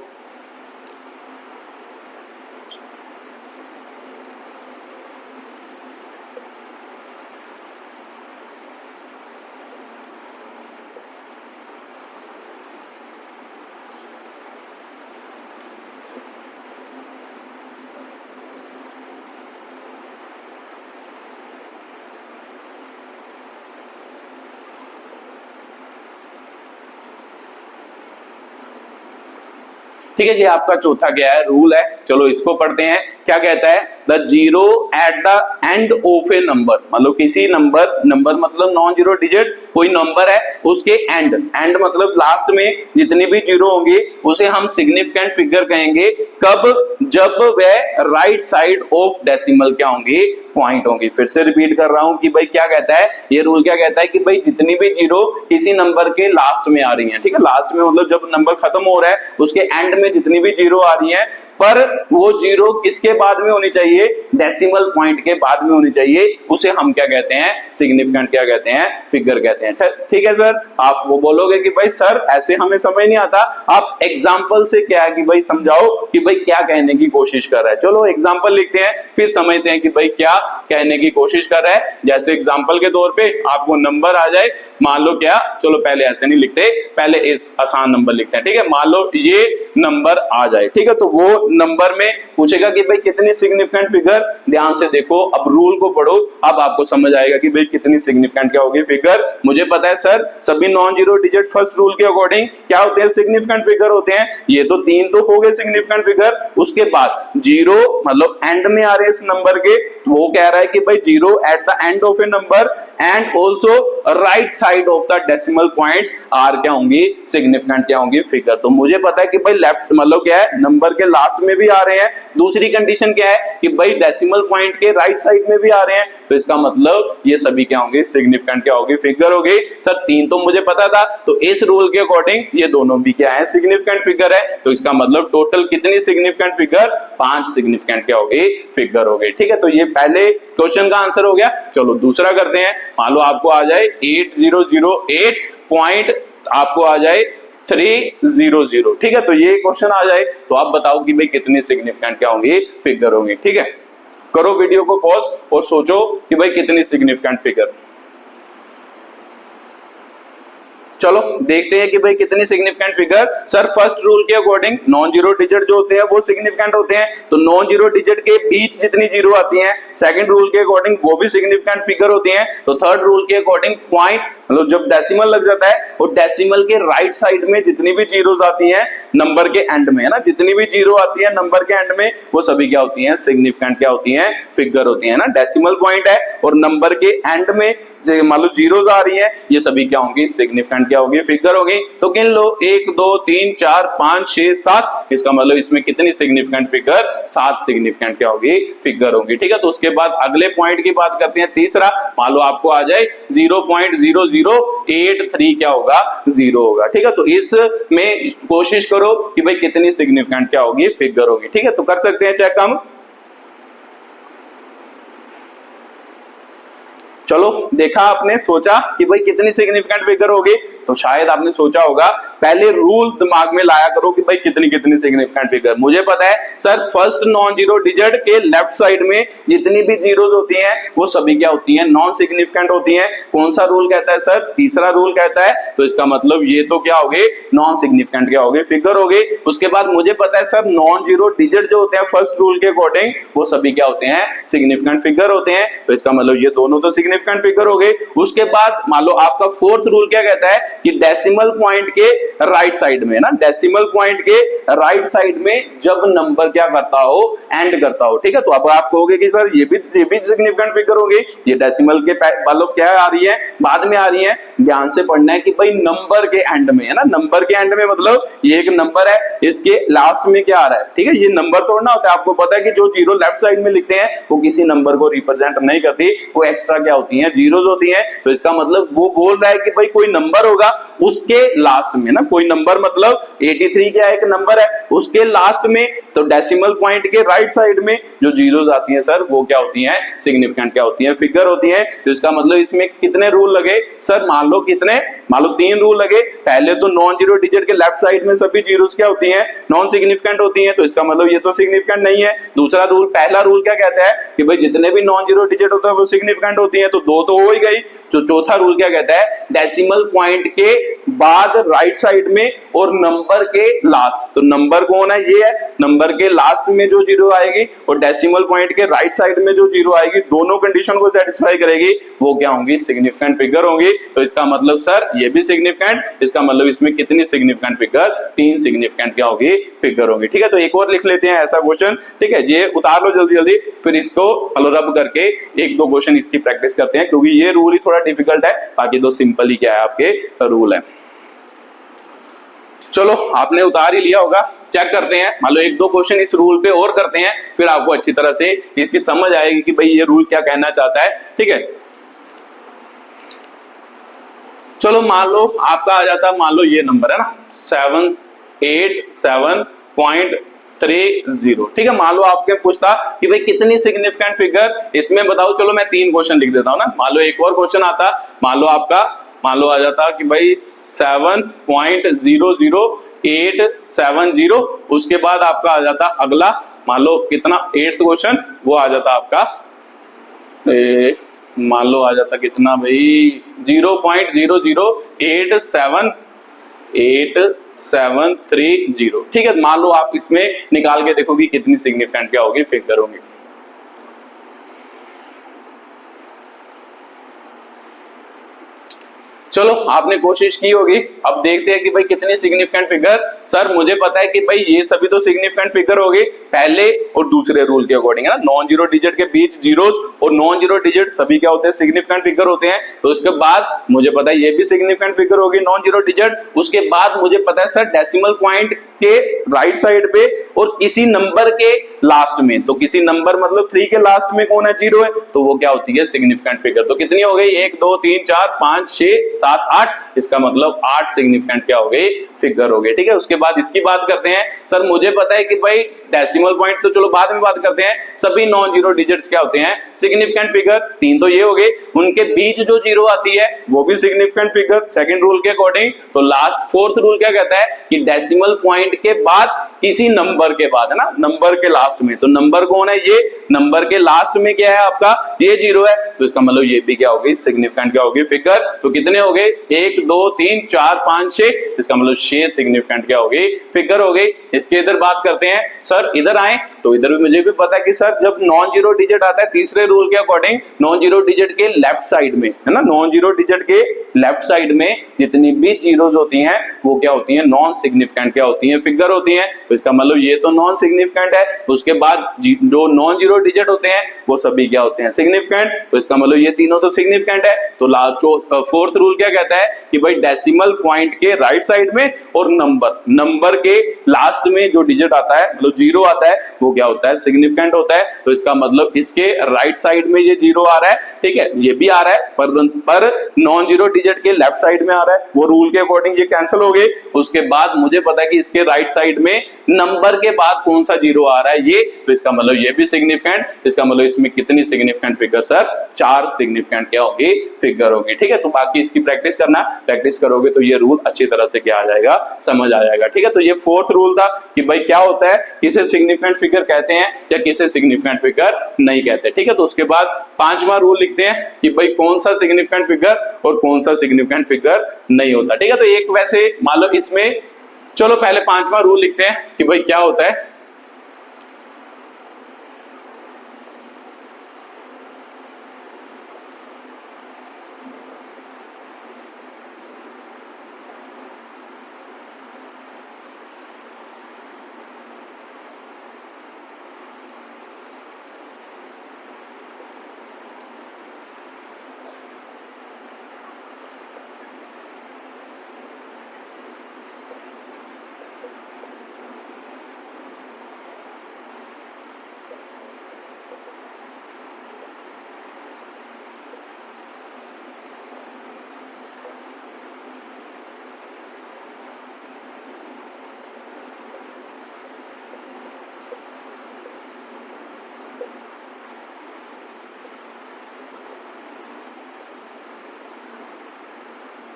ठीक है जी, आपका चौथा क्या है, रूल है, चलो इसको पढ़ते हैं। क्या कहता है, the zero at the end of a number, मतलब किसी नंबर मतलब नॉन जीरो डिजिट, कोई नंबर है उसके एंड मतलब लास्ट में जितनी भी जीरो होंगी उसे हम सिग्निफिकेंट फिगर कहेंगे। कब, जब वह राइट साइड ऑफ डेसिमल क्या होंगी, पॉइंट होंगी। फिर से रिपीट कर रहा हूं कि भाई क्या कहता है ये रूल, क्या कहता है कि भाई जितनी भी जीरो किसी नंबर के लास्ट में आ रही हैं, ठीक है, लास्ट में मतलब जब नंबर खत्म हो रहा है उसके एंड में जितनी भी जीरो आ रही हैं, पर वो जीरो किसके बाद में होनी चाहिए, डेसिमल पॉइंट के बाद में होनी चाहिए, उसे हम क्या कहते हैं, सिग्निफिकेंट क्या कहते हैं, फिगर कहते हैं। ठीक है सर, आप वो बोलोगे कि भाई सर ऐसे हमें समझ नहीं आता, आप एग्जांपल से क्या है कि भाई समझाओ कि भाई क्या कहने की कोशिश कर रहा है। चलो एग्जांपल लिखते हैं, फिर समझते हैं कि भाई क्या कहने की कोशिश कर रहा है। जैसे एग्जांपल के तौर पे आपको नंबर आ जाए, मान लो क्या, चलो पहले ऐसे नहीं लिखते, पहले इस आसान नंबर लिखते हैं। ठीक है, मान लो ये नंबर आ जाए। ठीक है, तो वो नंबर में पूछेगा कि भाई कितनी सिग्निफिकेंट फिगर, ध्यान से देखो, अब रूल को पढ़ो, अब आपको समझ आएगा कि भाई कितनी सिग्निफिकेंट क्या होगी फिगर। मुझे पता है सर सभी non zero digit first rule के अकॉर्डिंग क्या होते हैं, सिग्निफिकेंट फिगर होते हैं। ये तो तीन तो हो गए सिग्निफिकेंट फिगर, उसके बाद जीरो मतलब एंड में आ रहे हैं इस नंबर के, वो कह रहा है कि भाई zero at the end of a number and also right side of the decimal point are क्या होंगी, सिग्निफिकेंट क्या होंगी फिगर। तो मुझे पता है कि भाई लेफ्ट मतलब क्या है, नंबर के लास्ट में भी आ रहे हैं। दूसरी कंडीशन क्या है कि भाई डेसिमल पॉइंट के राइट साइड में भी आ रहे हैं, तो इसका मतलब ये सभी क्या होंगे, सिग्निफिकेंट क्या होगी फिगर हो गई। सर तीन तो मुझे पता था, तो इस रूल के अकॉर्डिंग ये दोनों भी क्या है, सिग्निफिकेंट फिगर है। तो इसका मतलब टोटल कितनी सिग्निफिकेंट फिगर, 5 सिग्निफिकेंट क्या होगी फिगर हो गई। ठीक है, तो ये पहले क्वेश्चन का आंसर हो गया। चलो दूसरा करते हैं। मान लो आपको आ जाए 8008 पॉइंट, आपको आ जाए 300। ठीक है, तो ये क्वेश्चन आ जाए तो आप बताओ कि भाई कितनी सिग्निफिकेंट क्या होंगी फिगर होंगी। ठीक है, करो वीडियो को पॉज और सोचो कि भाई कितनी सिग्निफिकेंट फिगर। चलो देखते हैं कि भाई कितनी significant figure. Sir first rule के अकॉर्डिंग नॉन जीरो डिजिट जो होते हैं वो सिग्निफिकेंट होते हैं, तो नॉन जीरो डिजिट के बीच जितनी जीरो आती हैं सेकंड रूल के अकॉर्डिंग वो भी सिग्निफिकेंट फिगर होती हैं। तो थर्ड रूल के अकॉर्डिंग पॉइंट मतलब जब डेसिमल लग जाता है वो डेसिमल के राइट साइड में जितनी भी जीरोस आती हैं नंबर के एंड में, है ना, जितनी भी जीरो आती है नंबर के एंड में वो सभी क्या होती हैं, सिग्निफिकेंट क्या होती हैं, फिगर होती हैं ना। डेसिमल पॉइंट है और नंबर के एंड में मान लो जीरोस आ रही है, ये सभी क्या होंगी, सिग्निफिकेंट क्या होगी, फिगर होगी। तो गिन लो 1 2 3 4 5 6 7, इसका मतलब इसमें कितनी सिग्निफिकेंट फिगर, 7 सिग्निफिकेंट क्या होगी, फिगर होगी। ठीक है, तो उसके बाद अगले पॉइंट की बात करते हैं, तीसरा। मान लो आपको आ जाए 0.0083 क्या होगा, 0 होगा। ठीक है, तो इसमें कोशिश करो कि भाई कितनी सिग्निफिकेंट क्या होगी, फिगर होगी। ठीक है, तो कर सकते हैं चेक हम। चलो देखा आपने, सोचा कि भाई कितनी सिग्निफिकेंट फिगर होगी, तो शायद आपने सोचा होगा, पहले रूल दिमाग में लाया करो कि भाई कितनी कितनी सिग्निफिकेंट फिगर। मुझे पता है sir first non zero digit के लेफ्ट साइड में जितनी भी जीरोस होती हैं वो सभी क्या होती हैं, नॉन सिग्निफिकेंट होती हैं। कौन सा रूल कहता है सर, तीसरा रूल कहता है। तो इसका मतलब ये तो क्या हो गए, नॉन सिग्निफिकेंट क्या हो गए, फिगर हो गई। उसके बाद मुझे पता है सर नॉन जीरो डिजिट जो होते हैं फर्स्ट रूल के अकॉर्डिंग वो सभी क्या होते हैं, सिग्निफिकेंट फिगर होते हैं। तो इसका मतलब ये दोनों तो सिग्निफिकेंट फिगर हो गए। उसके बाद मान लो आपका फोर्थ रूल क्या कहता है कि डेसिमल पॉइंट के राइट साइड में ना, डेसिमल पॉइंट के राइट साइड में जब नंबर क्या करता हो, एंड करता हो। ठीक है, तो अब आप कहोगे कि सर ये भी सिग्निफिकेंट फिगर हो गई, ये डेसिमल के वालों क्या आ रही है, बाद में आ रही है। ध्यान से पढ़ना है कि भाई नंबर के एंड में, है ना, नंबर के एंड में मतलब ये एक नंबर है, इसके लास्ट में क्या आ रहा है। ठीक है, ये नंबर तोड़ना होता है। आपको पता है कि जो जीरो लेफ्ट साइड में लिखते हैं वो किसी नंबर को रिप्रेजेंट नहीं करती, वो एक्स्ट्रा क्या होती है, जीरोस होती हैं। तो इसका मतलब वो बोल रहा है कि भाई कोई नंबर होगा उसके लास्ट में ना, कोई नंबर मतलब 83 क्या एक नंबर है, उसके लास्ट में तो डेसिमल पॉइंट के राइट साइड में जो जीरोस आती हैं सर वो क्या होती हैं, सिग्निफिकेंट क्या होती हैं, फिगर होती हैं। तो इसका मतलब इसमें कितने रूल लगे सर, मान लो कितने, मान लो 3 रूल लगे। पहले तो नॉन जीरो डिजिट के लेफ्ट साइड में सभी जीरोस क्या होती हैं, नॉन सिग्निफिकेंट होती हैं। तो इसका मतलब ये तो सिग्निफिकेंट नहीं है। दूसरा रूल, पहला रूल क्या कहता है कि भाई जितने भी नॉन जीरो डिजिट होते हैं वो सिग्निफिकेंट होती हैं, तो 2 तो हो ही गई। जो चौथा रूल क्या कहता है, डेसिमल पॉइंट के बाद राइट साइड में और नंबर के लास्ट, तो नंबर कौन है, ये है, नंबर के लास्ट में जो जीरो आएगी और डेसिमल पॉइंट के राइट साइड में जो जीरो आएगी, दोनों कंडीशन को सेटिस्फाई करेगी, वो क्या होंगी, सिग्निफिकेंट फिगर होंगी। तो इसका मतलब सर ये भी सिग्निफिकेंट, इसका मतलब इसमें कितनी सिग्निफिकेंट फिगर, 3 सिग्निफिकेंट क्या होगी, फिगर होंगी। ठीक है, तो एक और लिख लेते हैं ऐसा क्वेश्चन। ठीक है, ये उतार लो जल्दी जल्दी, फिर इसको रब करके 1-2 क्वेश्चन इसकी प्रैक्टिस करते हैं, क्योंकि ये रूल ही थोड़ा डिफिकल्ट है, बाकी तो सिंपल ही क्या है आपके रूल है। चलो आपने उतार ही लिया होगा, चेक करते हैं। मान लो 1-2 क्वेश्चन इस रूल पे और करते हैं, फिर आपको अच्छी तरह से इसकी समझ आएगी कि भाई ये रूल क्या कहना चाहता है। ठीक है, चलो मान लो आपका आ जाता, मान लो ये नंबर है ना 787.30। ठीक है, मान लो आपके पूछता कि भाई कितनी सिग्निफिकेंट फिगर इसमें बताओ। चलो मैं 3 क्वेश्चन लिख देता हूं ना। मान लो एक और क्वेश्चन आता, मान लो आपका, मान लो आ जाता कि भाई 7.00870। उसके बाद आपका आ जाता अगला, मान लो कितना 8th क्वेश्चन, वो आ जाता आपका, मान लो आ जाता कितना भाई 0.0087 8730। ठीक है, मान लो आप इसमें निकाल के देखोगे कितनी सिग्निफिकेंट क्या होगी फिगर होगी। चलो आपने कोशिश की होगी, अब देखते हैं कि भाई कितनी सिग्निफिकेंट फिगर। सर मुझे पता है कि भाई ये सभी तो सिग्निफिकेंट फिगर हो गई पहले और दूसरे रूल के अकॉर्डिंग, है ना। नॉन जीरो डिजिट के बीच जीरोस और नॉन जीरो डिजिट सभी क्या होते हैं, सिग्निफिकेंट फिगर होते हैं। तो उसके बाद मुझे पता है ये भी सिग्निफिकेंट फिगर होगी नॉन जीरो डिजिट। उसके बाद मुझे पता है सर डेसिमल पॉइंट के राइट साइड पे और किसी नंबर के लास्ट में, तो किसी नंबर मतलब 3 के लास्ट में कौन है, जीरो है, तो वो क्या होती है, सिग्निफिकेंट फिगर। तो कितनी हो गई, 1 2 3 4 5 6 7 8, इसका मतलब 8 सिग्निफिकेंट क्या हो गई, फिगर हो गई। ठीक है, उसके बाद इसकी बात करते हैं। सर मुझे पता है कि भाई डेसिमल पॉइंट तो चलो बाद में बात करते हैं, सभी नॉन जीरो डिजिट्स क्या होते हैं, सिग्निफिकेंट फिगर। 3 तो ये हो गए, उनके बीच जो जीरो आती है वो भी सिग्निफिकेंट फिगर सेकंड रूल के अकॉर्डिंग। तो लास्ट फोर्थ रूल क्या कहता है कि डेसिमल पॉइंट के बाद किसी नंबर के बाद, है ना, नंबर के लास्ट में, तो नंबर कौन है, ये नंबर के लास्ट में क्या है आपका, ये जीरो है, तो इसका मतलब ये भी क्या होगी, सिग्निफिकेंट क्या होगी फिगर। तो कितने हो गए, 1 2 3 4 5 6, इसका मतलब 6 सिग्निफिकेंट क्या होगी, फिगर हो गई। इसके इधर बात करते हैं। सर इधर आए तो इधर भी मुझे भी पता है कि सर जब नॉन जीरो डिजिट आता है तीसरे रूल के अकॉर्डिंग, नॉन जीरो डिजिट के लेफ्ट साइड में, है ना, नॉन जीरो डिजिट के लेफ्ट साइड में जितनी भी जीरोस होती हैं वो क्या होती हैं, नॉन सिग्निफिकेंट क्या होती हैं, फिगर होती हैं। तो इसका मतलब ये तो नॉन सिग्निफिकेंट है। उसके बाद जो नॉन जीरो डिजिट होते हैं वो सभी क्या होते हैं, सिग्निफिकेंट। तो इसका मतलब ये तीनों तो सिग्निफिकेंट है। तो फोर्थ रूल क्या कहता है कि भाई डेसिमल पॉइंट के राइट साइड में और नंबर के लास्ट में जो डिजिट आता है, मतलब जीरो आता है, वो क्या होता है, सिग्निफिकेंट होता है। तो इसका मतलब इसके राइट साइड में ये जीरो आ रहा है, ठीक है, ये भी आ रहा है, पर नॉन जीरो डिजिट के लेफ्ट साइड में आ रहा है, वो रूल के अकॉर्डिंग ये कैंसिल हो गए। उसके बाद मुझे पता है कि इसके राइट साइड में नंबर के बाद कौन सा जीरो आ रहा है, ये, तो इसका मतलब ये भी सिग्निफिकेंट। इसका मतलब इसमें कितनी सिग्निफिकेंट फिगर, सर 4 सिग्निफिकेंट क्या होगी, फिगर होगी। ठीक है, तो बाकी इसकी प्रैक्टिस करना, प्रैक्टिस करोगे तो ये रूल अच्छी तरह से क्या आ जाएगा, समझ आ जाएगा। ठीक है, तो ये फोर्थ रूल था कि भाई क्या होता है, किसे सिग्निफिकेंट फिगर कहते हैं या किसे सिग्निफिकेंट फिगर नहीं कहते। ठीक है, तो उसके बाद 5वां रूल लिखते हैं कि भाई कौन सा सिग्निफिकेंट फिगर और कौन सा सिग्निफिकेंट फिगर नहीं होता। ठीक है, तो एक वैसे मान लो इसमें, चलो पहले 5वां रूल लिखते हैं कि भाई क्या होता है।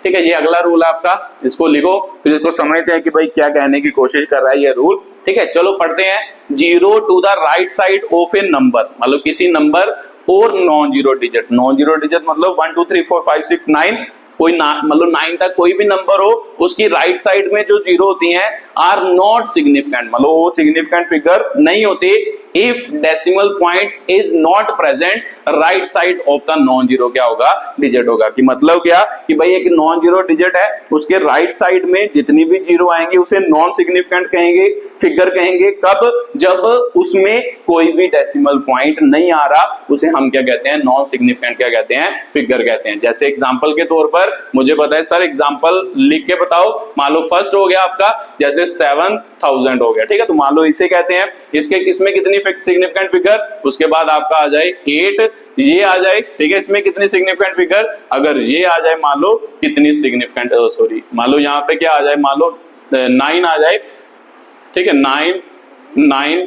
ठीक है, ये अगला रूल है आपका, इसको लिखो, फिर इसको समझते हैं कि भाई क्या कहने की कोशिश कर रहा है ये रूल। ठीक है, चलो पढ़ते हैं। 0 to the right side of a number, मतलब किसी नंबर और non zero digit, non zero digit मतलब 1 2 3 4 5 6 9, कोई मतलब 9 तक कोई भी नंबर हो, उसकी राइट साइड में जो जीरो होती हैं आर नॉट सिग्निफिकेंट, मतलब वो सिग्निफिकेंट फिगर नहीं होती if decimal point is not present right side of the non zero क्या होगा, डिजिट होगा। कि मतलब क्या कि भाई एक नॉन जीरो डिजिट है, उसके राइट साइड में जितनी भी जीरो आएंगे उसे नॉन सिग्निफिकेंट कहेंगे, फिगर कहेंगे। कब, जब उसमें कोई भी डेसिमल पॉइंट नहीं आ रहा, उसे हम क्या कहते हैं, नॉन सिग्निफिकेंट क्या कहते हैं, फिगर कहते हैं। जैसे एग्जांपल के तौर पर मुझे पता है, सर एग्जांपल लिख के बताओ। मान लो फर्स्ट हो गया आपका, जैसे 7000 हो गया, ठीक है, तो मान लो इसे कहते हैं, इसके इसमें कितनी सिग्निफिकेंट फिगर, उसके बाद आपका आ जाए 8, ये आ जाए, ठीक है, इसमें कितनी सिग्निफिकेंट फिगर, अगर ये आ जाए मान लो कितनी सिग्निफिकेंट, सॉरी मान लो यहाँ पे क्या आ जाए, मान लो 9 आ जाए, ठीक है, 9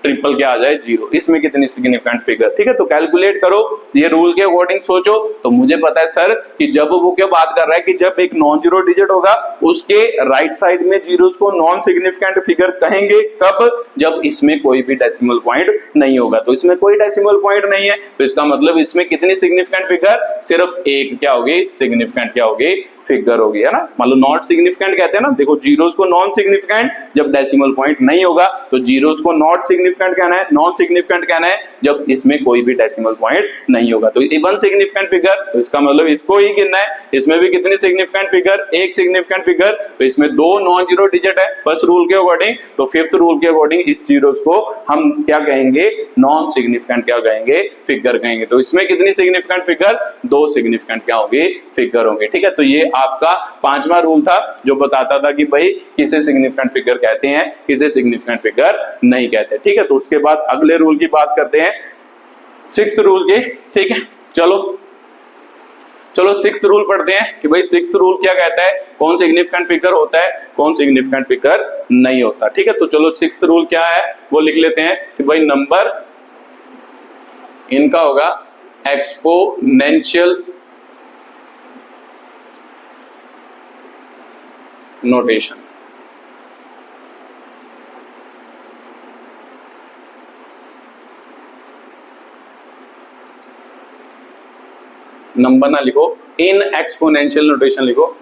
ट्रिपल क्या आ जाए, 0, इसमें कितनी सिग्निफिकेंट फिगर। ठीक है, तो कैलकुलेट करो, ये रूल के अकॉर्डिंग सोचो। तो मुझे पता है सर कि जब वो क्या बात कर रहा है कि जब एक नॉन जीरो डिजिट होगा उसके राइट साइड में जीरोस को नॉन सिग्निफिकेंट फिगर कहेंगे। कब, जब इसमें कोई भी डेसिमल पॉइंट नहीं होगा। तो इसमें कोई डेसिमल पॉइंट नहीं है, तो इसका मतलब इसमें कितनी सिग्निफिकेंट फिगर, सिर्फ एक क्या होगी, सिग्निफिकेंट क्या होगी, फिगर होगी, है ना। मतलब नॉट सिग्निफिकेंट कहते हैं ना, देखो जीरोस को नॉन सिग्निफिकेंट जब डेसिमल पॉइंट नहीं होगा, तो जीरोस को नॉट सिग्निफिकेंट कहना है, नॉन सिग्निफिकेंट कहना है जब इसमें कोई भी डेसिमल पॉइंट नहीं होगा। तो इवन सिग्निफिकेंट फिगर, तो इसका मतलब इसको ही गिनना है। इसमें भी कितनी सिग्निफिकेंट फिगर, एक सिग्निफिकेंट फिगर, तो इसमें दो नॉन जीरो डिजिट है फर्स्ट रूल के अकॉर्डिंग, तो फिफ्थ रूल के अकॉर्डिंग इस जीरोस को हम क्या कहेंगे, नॉन सिग्निफिकेंट क्या कहेंगे, फिगर कहेंगे। तो इसमें कितनी सिग्निफिकेंट फिगर, दो सिग्निफिकेंट क्या होगी, फिगर होंगे। ठीक है, तो ये आपका पांचवा रूल था जो बताता था कि भाई किसे सिग्निफिकेंट फिगर कहते हैं, किसे सिग्निफिकेंट फिगर नहीं कहते। ठीक है, तो उसके बाद अगले रूल की बात करते हैं, सिक्स्थ रूल के। ठीक है, चलो सिक्स्थ रूल पढ़ते हैं कि भाई सिक्स्थ रूल क्या कहता है, कौन सिग्निफिकेंट फिगर होता है, कौन सिग्निफिकेंट फिगर नहीं होता। ठीक है, तो चलो सिक्स्थ रूल क्या है वो लिख लेते हैं कि भाई नंबर इनका होगा एक्सपोनेंशियल नोटेशन। नंबर ना लिखो, इन एक्सपोनेंशियल नोटेशन लिखो।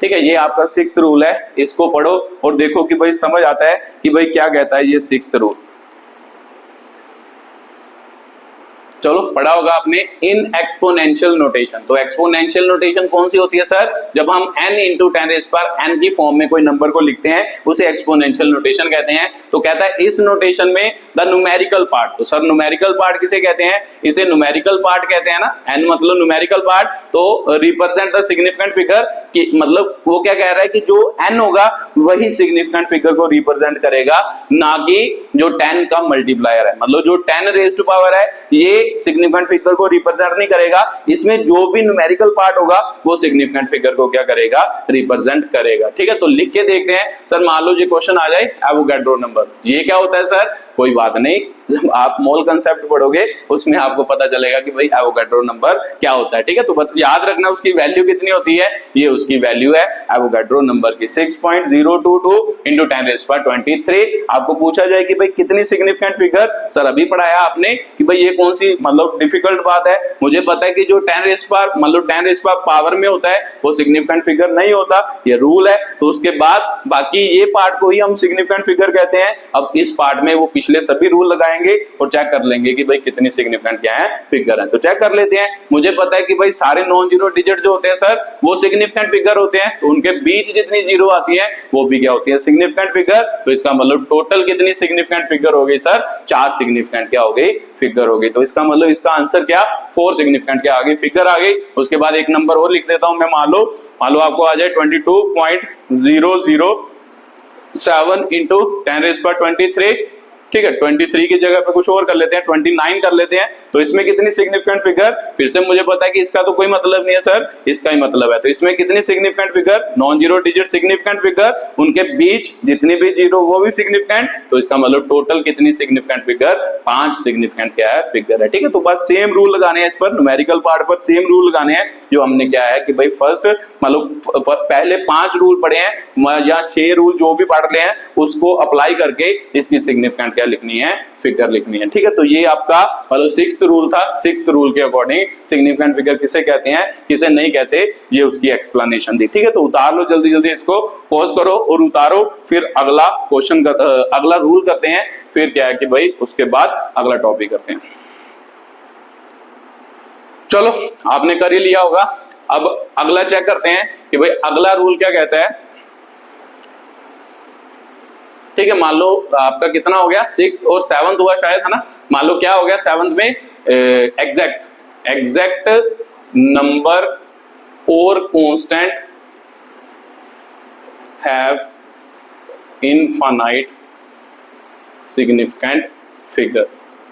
ठीक है, ये आपका सिक्स्थ रूल है, इसको पढ़ो और देखो कि भाई समझ आता है कि भाई क्या कहता है ये सिक्स्थ रूल। चलो पढ़ा होगा आपने इन एक्सपोनेंशियल नोटेशन। तो एक्सपोनेंशियल नोटेशन कौन सी होती है सर, जब हम n इंटू 10⁻n की फॉर्म में कोई नंबर को लिखते हैं उसे एक्सपोनेंशियल नोटेशन कहते हैं। तो कहता है इस नोटेशन में द न्यूमेरिकल पार्ट, तो सर न्यूमेरिकल पार्ट किसे कहते हैं, इसे न्यूमेरिकल पार्ट कहते हैं ना, n मतलब न्यूमेरिकल पार्ट, तो रिप्रेजेंट द सिग्निफिकेंट फिगर कि मतलब वो क्या कह रहा है कि जो n होगा वही सिग्निफिकेंट फिगर को रिप्रेजेंट करेगा, ना कि जो 10 का मल्टीप्लायर है। मतलब जो 10 रेज़ टू पावर है ये सिग्निफिकेंट फिगर को रिप्रेजेंट नहीं करेगा, इसमें जो भी न्यूमेरिकल पार्ट होगा वो सिग्निफिकेंट फिगर को क्या करेगा, रिप्रेजेंट करेगा। ठीक है, तो लिख के देखते हैं। सर मान लो ये क्वेश्चन आ जाए एवोगाड्रो नंबर, ये क्या होता है सर, कोई बात नहीं, जब आप मोल कंसेप्ट पढ़ोगे उसमें आपको पता चलेगा कि भाई एवोगाड्रो नंबर क्या होता है। ठीक है, तो याद रखना उसकी वैल्यू कितनी होती है, ये उसकी वैल्यू है एवोगाड्रो नंबर की 6.022 इंटू 10⁻23। आपको पूछा जाए कि भाई कितनी सिग्निफिकेंट फिगर, सर अभी पढ़ाया आपने कि भाई ये कौन सी मतलब डिफिकल्ट बात है, मुझे पता है कि जो 10 मतलब 10 पावर में होता है वो सिग्निफिकेंट फिगर नहीं होता, ये रूल है। तो उसके बाद बाकी ये पार्ट को ही हम सिग्निफिकेंट फिगर कहते हैं। अब इस पार्ट में वो पिछले सभी रूल लगाएंगे और चेक कर लेंगे कि भाई कितनी सिग्निफिकेंट क्या है, फिगर है। तो चेक कर लेते हैं। मुझे पता है कि भाई सारे नॉन जीरो डिजिट जो होते हैं सर वो सिग्निफिकेंट फिगर होते हैं, तो उनके बीच जितनी जीरो आती है वो भी क्या होती है, सिग्निफिकेंट फिगर। तो इसका मतलब टोटल कितनी सिग्निफिकेंट फिगर हो गई सर, 4 सिग्निफिकेंट क्या हो गई, फिगर हो गई। तो इसका मतलब इसका आंसर क्या, 4 सिग्निफिकेंट क्या आ गई, फिगर आ गई। उसके बाद एक नंबर और लिख देता हूं मैं, मान लो आपको आ जाए 22.007 इंटू 10⁻23। ठीक है, 23 की जगह पे कुछ और कर लेते हैं, 29 कर लेते हैं। तो इसमें कितनी सिग्निफिकेंट फिगर, फिर से मुझे पता है कि इसका तो कोई मतलब नहीं है सर, इसका ही मतलब है। तो इसमें कितनी significant figure, non zero digit significant figure, उनके बीच जितनी भी जीरो वो भी सिग्निफिकेंट। तो इसका मतलब टोटल कितनी सिग्निफिकेंट फिगर, 5 सिग्निफिकेंट क्या है, फिगर है। ठीक है, तो बस सेम रूल लगाने हैं इस पर, न्यूमेरिकल पार्ट पर सेम रूल लगाने हैं जो हमने क्या है कि भाई फर्स्ट मतलब पहले 5 रूल पढ़े हैं या 6 रूल जो भी पढ़ रहे हैं उसको अप्लाई करके इसकी सिग्निफिकेंट लिखनी है, फिगर लिखनी है। ठीक है, तो ये आपका मतलब सिक्स्थ रूल था। सिक्स्थ रूल के अकॉर्डिंग सिग्निफिकेंट फिगर किसे कहते हैं, किसे नहीं कहते, ये उसकी एक्सप्लेनेशन दी। ठीक है, तो उतार लो जल्दी जल्दी, इसको पॉज करो और उतारो, फिर अगला क्वेश्चन अगला रूल करते हैं, फिर क्या है कि भाई उसके बाद अगला टॉपिक करते हैं। चलो आपने कर ही लिया होगा, अब अगला चेक करते हैं कि भाई अगला रूल क्या कहता है। ठीक है, मान लो आपका कितना हो गया, 6th और 7th हुआ शायद, है ना। मान लो क्या हो गया 7th में, एग्जैक्ट नंबर और constant have infinite significant figure.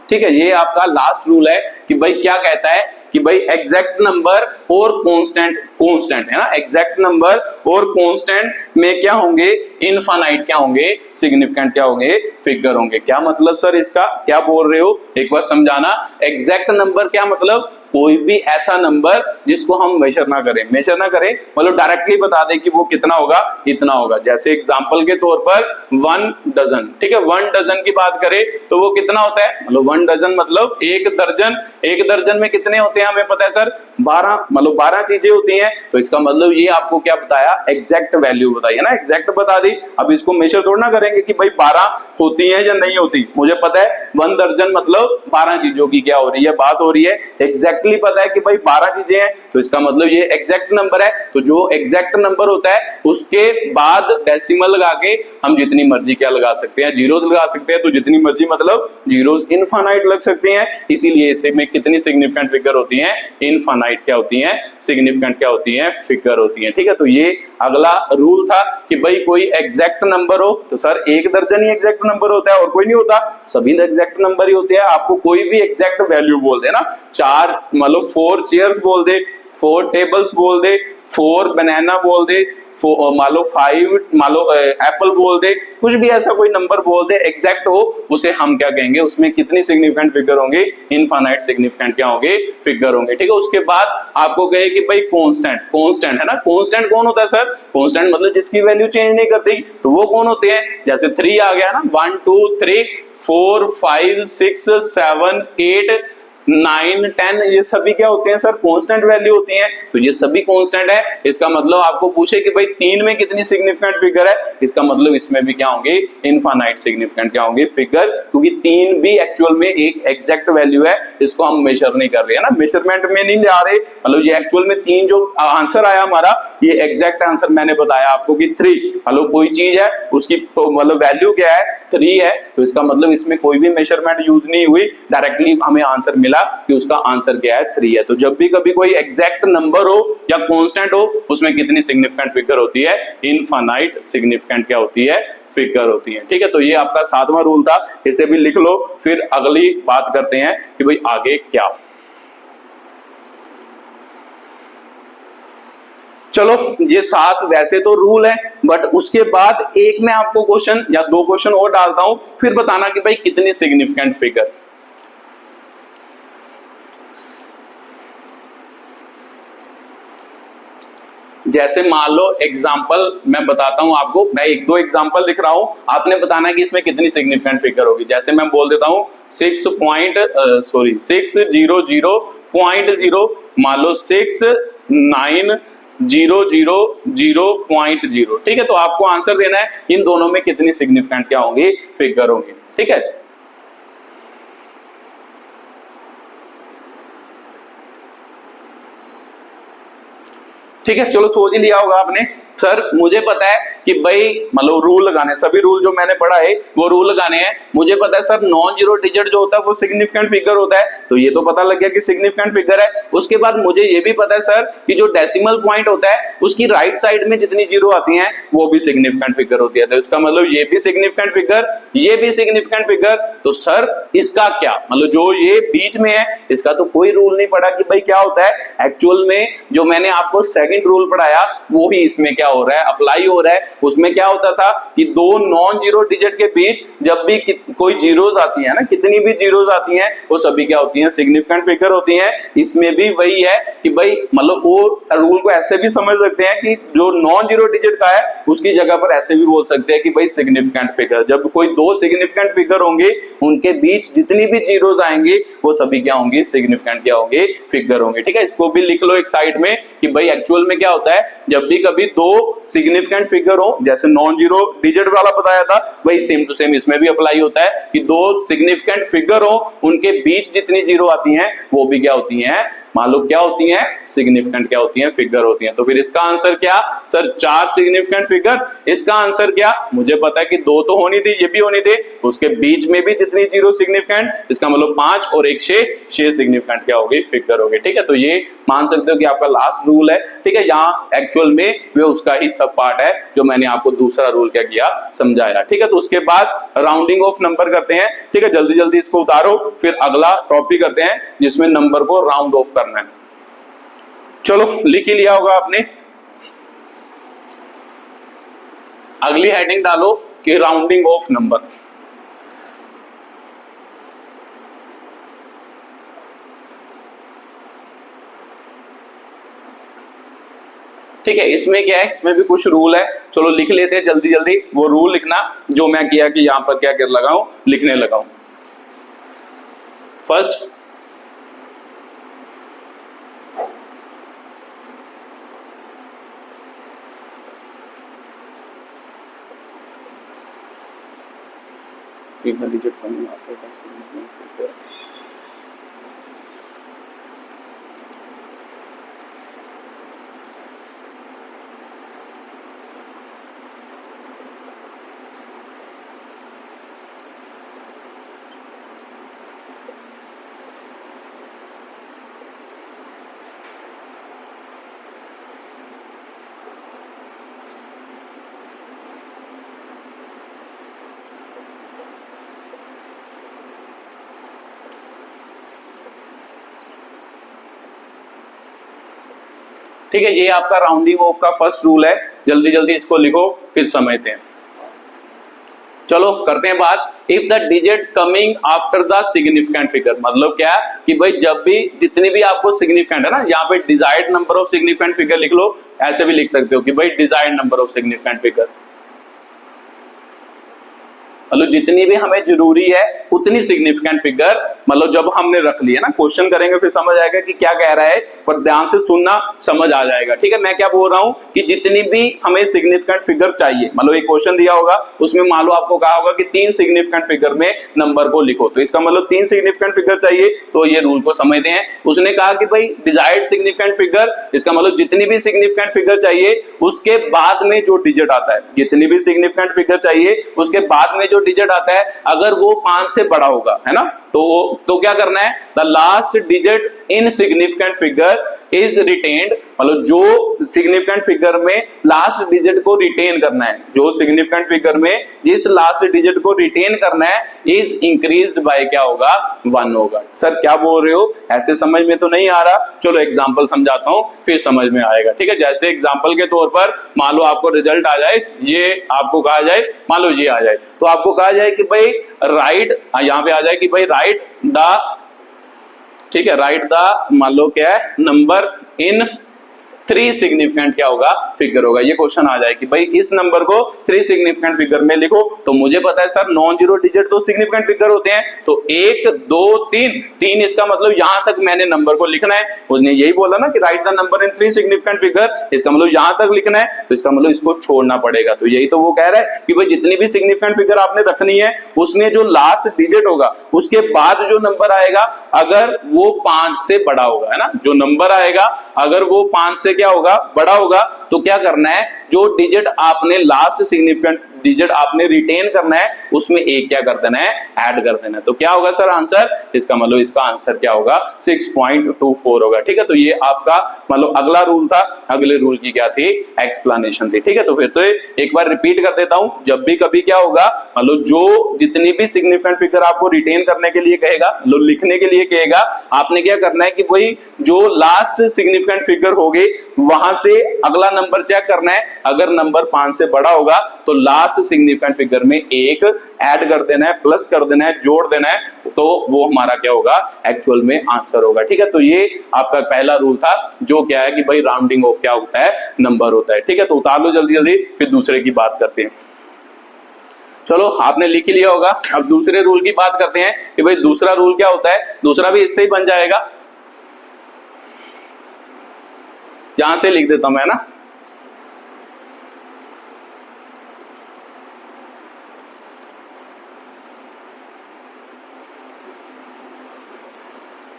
ठीक है, ये आपका लास्ट रूल है कि भाई क्या कहता है कि भाई एग्जैक्ट नंबर और कांस्टेंट, कांस्टेंट है ना, एग्जैक्ट नंबर और कांस्टेंट में क्या होंगे, इनफाइनाइट क्या होंगे, सिग्निफिकेंट क्या होंगे, फिगर होंगे। क्या मतलब सर इसका, क्या बोल रहे हो, एक बार समझाना। एग्जैक्ट नंबर क्या मतलब, कोई भी ऐसा नंबर जिसको हम मेजर ना करें, मेजर ना करें मतलब डायरेक्टली बता दें कि वो कितना होगा, इतना होगा। जैसे एग्जांपल के तौर पर 1 डजन, ठीक है, 1 डजन की बात करें तो वो कितना होता है, मतलब 1 डजन मतलब 1 दर्जन। 1 दर्जन में कितने होते हैं हमें पता है सर, 12, मतलब 12 चीजें होती हैं। तो इसका मतलब ये आपको क्या बताया, एग्जैक्ट वैल्यू बताई है ना, एग्जैक्ट बता दी। अब इसको मेजर थोड़ा ना करेंगे कि भाई 12 होती है या नहीं होती, मुझे पता है 1 दर्जन मतलब 12 चीजों की क्या हो रही है, बात हो रही है। एग्जैक्टली पता है कि भाई 12 चीजें हैं, तो इसका मतलब ये एग्जैक्ट नंबर है। तो जो एग्जैक्ट नंबर होता है उसके बाद डेसिमल लगा के हम जितनी मर्जी क्या लगा सकते हैं, जीरोस लगा सकते हैं। तो जितनी मर्जी मतलब जीरोस इनफाइनाइट लग सकते हैं, इसीलिए इसे में कितनी सिग्निफिकेंट फिगर होती हैं, इनफाइनाइट क्या होती हैं, सिग्निफिकेंट क्या होती हैं, फिगर होती हैं। ठीक है, तो ये अगला रूल था कि भाई कोई एग्जैक्ट नंबर हो तो सर 1 दर्जन ही एग्जैक्ट नंबर होता है और कोई नहीं होता, सभी एग्जैक्ट नंबर ही होते हैं। आपको कोई भी एग्जैक्ट वैल्यू बोल दे ना, 4 मतलब 4 चेयर्स बोल दे, 4 टेबल्स बोल दे, 4 बनाना बोल दे, मान लो 5 मान लो एप्पल बोल दे, कुछ भी ऐसा कोई नंबर बोल दे एग्जैक्ट हो, उसे हम क्या कहेंगे, उसमें कितनी सिग्निफिकेंट फिगर होंगे, इनफाइनाइट सिग्निफिकेंट क्या होंगे, फिगर होंगे। ठीक है, उसके बाद आपको कहे कि भाई कांस्टेंट, कांस्टेंट है ना, कांस्टेंट कौन होता है सर, कांस्टेंट मतलब जिसकी वैल्यू चेंज नहीं करती, तो वो कौन होते हैं, जैसे 3 आ गया ना, 1 2 3 4 5 6 7 8 9 10, ये सभी क्या होते हैं सर, कांस्टेंट वैल्यू होती हैं। तो ये सभी कांस्टेंट है, इसका मतलब आपको पूछे कि भाई 3 में कितनी सिग्निफिकेंट फिगर है, इसका मतलब इसमें भी क्या होंगे, इनफाइनाइट सिग्निफिकेंट क्या होंगे, फिगर, क्योंकि 3 भी एक्चुअल में एक एग्जैक्ट वैल्यू है, इसको हम मेजर नहीं कर रहे हैं ना, मेजरमेंट में नहीं ला रहे, मतलब ये एक्चुअल में 3 जो आंसर आया हमारा, ये एग्जैक्ट आंसर मैंने बताया आपको कि 3, मतलब कोई चीज है उसकी तो मतलब वैल्यू क्या है, 3 है, तो इसका मतलब इसमें कोई भी मेजरमेंट यूज नहीं हुई, डायरेक्टली हमें आंसर मिला कि उसका आंसर क्या है, 3 है। तो जब भी कभी कोई एग्जैक्ट नंबर हो या कांस्टेंट हो, उसमें कितनी सिग्निफिकेंट फिगर होती है, इनफाइनाइट सिग्निफिकेंट क्या होती है, फिगर होती है। ठीक है, तो ये आपका 7वां रूल था, इसे भी लिख लो, फिर अगली बात करते हैं कि भाई आगे क्या। चलो ये 7 वैसे तो रूल है, बट उसके बाद एक मैं आपको क्वेश्चन या 2 क्वेश्चन और डालता हूं, फिर बताना कि भाई कितनी सिग्निफिकेंट फिगर। जैसे मान लो एग्जांपल मैं बताता हूं आपको, मैं 1-2 एग्जांपल लिख रहा हूं, आपने बताना है कि इसमें कितनी सिग्निफिकेंट फिगर होगी। जैसे मैं बोल देता हूं 600.0, मान लो 69000.0, ठीक है, तो आपको आंसर देना है इन दोनों में कितनी सिग्निफिकेंट क्या होंगी, फिगर होंगी। ठीक है, ठीक है, चलो सोच ही लिया होगा आपने। सर मुझे पता है कि भाई मतलब रूल लगाने, सभी रूल जो मैंने पढ़ा है वो रूल लगाने हैं। मुझे पता है सर नॉन जीरो डिजिट जो होता है वो सिग्निफिकेंट फिगर होता है, तो ये तो पता लग गया कि सिग्निफिकेंट फिगर है। उसके बाद मुझे ये भी पता है सर कि जो डेसिमल पॉइंट होता है उसकी राइट साइड में जितनी जीरो आती हैं वो भी सिग्निफिकेंट फिगर होती है। तो इसका मतलब ये भी सिग्निफिकेंट फिगर, ये भी सिग्निफिकेंट फिगर। तो सर इसका क्या मतलब, जो ये बीच में है इसका तो कोई रूल नहीं पड़ा कि भाई क्या होता है। एक्चुअल में जो मैंने आपको सेकंड रूल पढ़ाया वो ही इसमें क्या हो रहा है, अप्लाई हो रहा है। उसमें क्या होता था कि दो नॉन जीरो डिजिट के बीच जब भी कोई जीरोस आती है ना, कितनी भी जीरोस आती हैं वो सभी क्या होती हैं, सिग्निफिकेंट फिगर होती हैं। इसमें भी वही है कि भाई मतलब वो रूल को ऐसे भी समझ सकते हैं कि जो नॉन जीरो डिजिट का है उसकी जगह पर ऐसे भी बोल सकते हैं कि भाई सिग्निफिकेंट फिगर। जब कोई दो सिग्निफिकेंट फिगर होंगे उनके बीच जितनी भी जीरोस आएंगे वो सभी क्या होंगे, सिग्निफिकेंट क्या होंगे, फिगर होंगे। ठीक है, इसको भी लिख लो एक साइड में कि भाई एक्चुअल में क्या होता है, जब भी कभी दो सिग्निफिकेंट फिगर हो, जैसे नॉन जीरो डिजिट वाला बताया था वही सेम टू सेम इसमें भी अप्लाई होता है कि दो सिग्निफिकेंट फिगर हो उनके बीच जितनी जीरो आती हैं वो भी क्या होती हैं, मान लो क्या होती हैं, सिग्निफिकेंट क्या होती हैं, फिगर होती हैं। तो फिर इसका आंसर क्या सर, 4 सिग्निफिकेंट फिगर। इसका आंसर क्या, मुझे पता है कि 2 तो होनी थी, ये भी होनी थी, उसके बीच में भी जितनी जीरो सिग्निफिकेंट, इसका मतलब 5 और 1 6 सिग्निफिकेंट क्या होगी, फिगर होगी। ठीक है, तो ये मान सकते हो कि आपका लास्ट रूल है। ठीक है, यहाँ एक्चुअल में वे उसका ही सब पार्ट है जो मैंने आपको दूसरा रूल क्या किया, समझाया। ठीक है, तो उसके बाद राउंडिंग ऑफ नंबर करते हैं। ठीक है, जल्दी जल्दी इसको उतारो, फिर अगला टॉपिक करते हैं जिसमें नंबर को राउंड ऑफ करना है। चलो लिख ही लिया होगा आपने। अगली हेडिंग डालो कि राउंडिंग ऑफ नंबर। ठीक है, इसमें क्या है, इसमें भी कुछ रूल है, चलो लिख लेते हैं जल्दी जल्दी। वो रूल लिखना जो मैं किया कि यहां पर क्या कर लगाऊं, लिखने लगाऊं। First, digit coming after the significant figure. ठीक है, ये आपका राउंडिंग ऑफ का फर्स्ट रूल है, जल्दी जल्दी इसको लिखो फिर समझते हैं। चलो करते हैं बात। If the digit coming after the significant figure, मतलब क्या कि भाई जब भी जितनी भी आपको सिग्निफिकेंट है ना, यहाँ पे desired number of significant figure लिख लो, ऐसे भी लिख सकते हो कि भाई desired number of significant figure, मतलब जितनी भी हमें जरूरी है उतनी सिग्निफिकेंट फिगर, मतलब जब हमने रख ली है ना, क्वेश्चन करेंगे फिर समझ आएगा कि क्या कह रहा है, पर ध्यान से सुनना, समझ आ जाएगा। ठीक है, मैं क्या बोल रहा हूं कि जितनी भी हमें सिग्निफिकेंट फिगर चाहिए, मतलब एक क्वेश्चन दिया होगा उसमें मान लो आपको कहा होगा कि 3 सिग्निफिकेंट फिगर में नंबर को लिखो, तो इसका मतलब 3 सिग्निफिकेंट फिगर चाहिए, तो ये रूल को समझते हैं। उसने कहा कि भाई डिजायर्ड सिग्निफिकेंट फिगर, इसका मतलब जितनी भी सिग्निफिकेंट फिगर चाहिए उसके बाद में जो डिजिट आता है, जितनी भी सिग्निफिकेंट फिगर चाहिए उसके बाद में जो डिजिट आता है अगर वो 5 से बड़ा होगा, है ना, तो क्या करना है, the last digit in significant figure is retained, मतलब जो सिग्निफिकेंट फिगर में लास्ट डिजिट को रिटेन करना है, जो सिग्निफिकेंट फिगर में जिस लास्ट डिजिट को रिटेन करना है इज इंक्रीज्ड बाय क्या होगा, 1 होगा। सर क्या बोल रहे हो, ऐसे समझ में तो नहीं आ रहा, चलो एग्जांपल समझाता हूं फिर समझ में आएगा। ठीक है, जैसे एग्जांपल के तौर पर मान लो आपको रिजल्ट आ जाए, ये आपको कहा जाए, मान लो ये आ जाए, तो आपको कहा जाए कि भाई राइट, यहां पे आ जाए कि भाई राइट द, ठीक है, राइट द, मान लो क्या है, नंबर इन 3 सिग्निफिकेंट क्या होगा, फिगर होगा। ये क्वेश्चन आ जाए कि भाई इस नंबर को 3 सिग्निफिकेंट फिगर में लिखो, तो मुझे पता है सर नॉन जीरो डिजिट तो सिग्निफिकेंट फिगर होते हैं, तो 1 2 3 इसका मतलब यहां तक मैंने नंबर को लिखना है। उसने यही बोला ना कि right the number in 3 significant figure, इसका मतलब यहां तक लिखना है, तो इसका मतलब इसको छोड़ना पड़ेगा। तो यही तो वो कह रहा है कि भाई जितनी भी सिग्निफिकेंट फिगर आपने रखनी है उसमें जो लास्ट डिजिट होगा उसके बाद जो नंबर आएगा अगर वो 5 से बड़ा होगा, है ना, जो नंबर आएगा अगर वो 5 से क्या होगा, बड़ा होगा, तो क्या करना है, जो डिजिट आपने लास्ट सिग्निफिकेंट डिजिट आपने रिटेन करना है उसमें एक क्या कर देना है, ऐड कर देना है। तो क्या होगा सर आंसर, इसका मतलब इसका आंसर क्या होगा, 6.24 होगा। ठीक है, तो ये आपका मतलब अगला रूल था, अगले रूल की क्या थी, एक्सप्लेनेशन थी। ठीक है, तो फिर तो एक बार रिपीट कर देता हूं, जब भी कभी क्या होगा, मतलब जो जितनी भी सिग्निफिकेंट फिगर आपको रिटेन करने के लिए कहेगा, लिखने के लिए कहेगा, आपने क्या करना है कि भाई जो लास्ट सिग्निफिकेंट फिगर होगी वहां से अगला नंबर चेक करना है, अगर नंबर 5 से बड़ा होगा तो लास्ट सिग्निफिकेंट फिगर में एक ऐड कर देना है, प्लस कर देना है, जोड़ देना है, तो वो हमारा क्या होगा, एक्चुअल में आंसर होगा। ठीक है, तो ये आपका पहला रूल था, जो क्या है कि भाई राउंडिंग ऑफ क्या होता है, नंबर होता है। ठीक है, तो उतार लो जल्दी जल्दी, फिर दूसरे की बात करते हैं। चलो आपने लिख ही लिया होगा, अब दूसरे रूल की बात करते हैं कि भाई दूसरा रूल क्या होता है, दूसरा भी इससे ही बन जाएगा, यहां से लिख देता हूं मैं ना।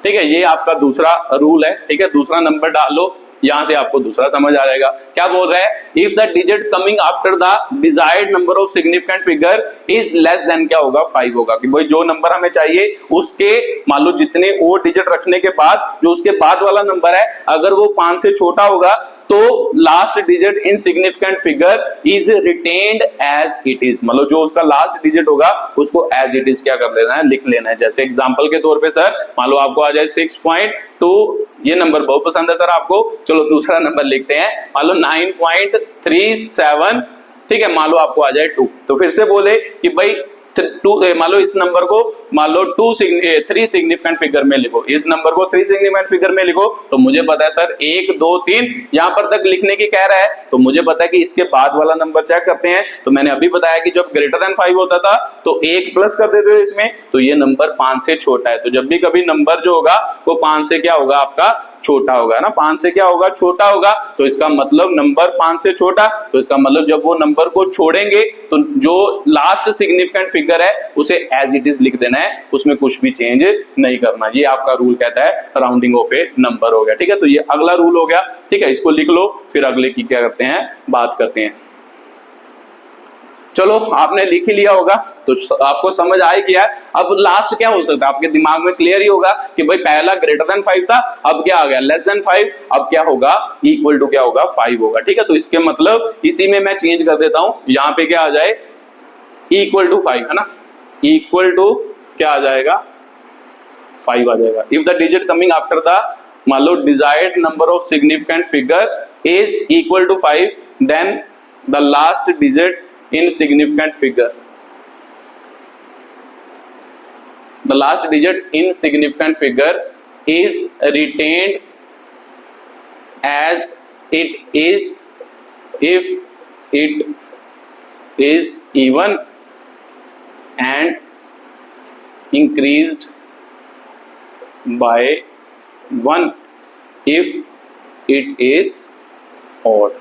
ठीक है, ये आपका दूसरा रूल है। ठीक है, दूसरा नंबर डाल लो, यहां से आपको दूसरा समझ आ जाएगा। क्या बोल रहा है, if the digit coming after the desired number of significant figure is less than क्या होगा, 5 होगा, कि भाई जो नंबर हमें चाहिए उसके मान लो जितने और डिजिट रखने के बाद जो उसके बाद वाला नंबर है अगर वो 5 से छोटा होगा तो last digit in significant figure is retained as it is, मतलब जो उसका लास्ट डिजिट होगा उसको एज इट इज क्या कर लेना है, लिख लेना है। जैसे एग्जांपल के तौर पे सर मान लो आपको आ जाए 6.2, ये नंबर बहुत पसंद है सर आपको, चलो दूसरा नंबर लिखते हैं, मान लो 9.37, ठीक है, मान लो आपको आ जाए 2, तो फिर से बोले कि भाई 2, मान लो इस नंबर को मान लो 3 सिग्निफिकेंट फिगर में लिखो, इस नंबर को 3 सिग्निफिकेंट फिगर में लिखो, तो मुझे पता है सर 1 2 3 यहां पर तक लिखने की कह रहा है, तो मुझे पता है कि इसके बाद वाला नंबर चेक करते हैं। तो मैंने अभी बताया कि जब ग्रेटर देन 5 होता था तो 1 प्लस कर देते थे इसमें, तो ये नंबर 5 से छोटा है, तो जब भी कभी नंबर जो होगा वो 5 से क्या होगा आपका छोटा होगा ना, 5 से क्या होगा छोटा होगा, तो इसका मतलब नंबर 5 से छोटा, तो इसका मतलब जब वो नंबर को छोड़ेंगे तो जो लास्ट सिग्निफिकेंट फिगर है उसे एज इट इज लिख देना है, उसमें कुछ भी चेंज नहीं करना। ये आपका रूल कहता है राउंडिंग ऑफ ए नंबर हो गया, ठीक है। तो ये अगला रूल हो गया, ठीक है, इसको लिख लो, फिर अगले की क्या करते हैं बात करते हैं। चलो आपने लिख ही लिया होगा तो आपको समझ आ ही गया। अब लास्ट क्या हो सकता है आपके दिमाग में क्लियर ही होगा कि भाई पहला ग्रेटर देन 5 था, अब क्या आ गया लेस देन 5, अब क्या होगा इक्वल टू क्या होगा 5 होगा, ठीक है। तो इसके मतलब इसी में मैं चेंज कर देता हूं, यहां पे क्या आ जाए इक्वल टू 5 है ना, इक्वल टू क्या आ जाएगा 5 आ जाएगा। If the digit coming after the मान लो desired number of significant figure is equal to 5 then the last digit in significant figure, the last digit in significant figure is retained as it is if it is even and increased by 1 if it is odd,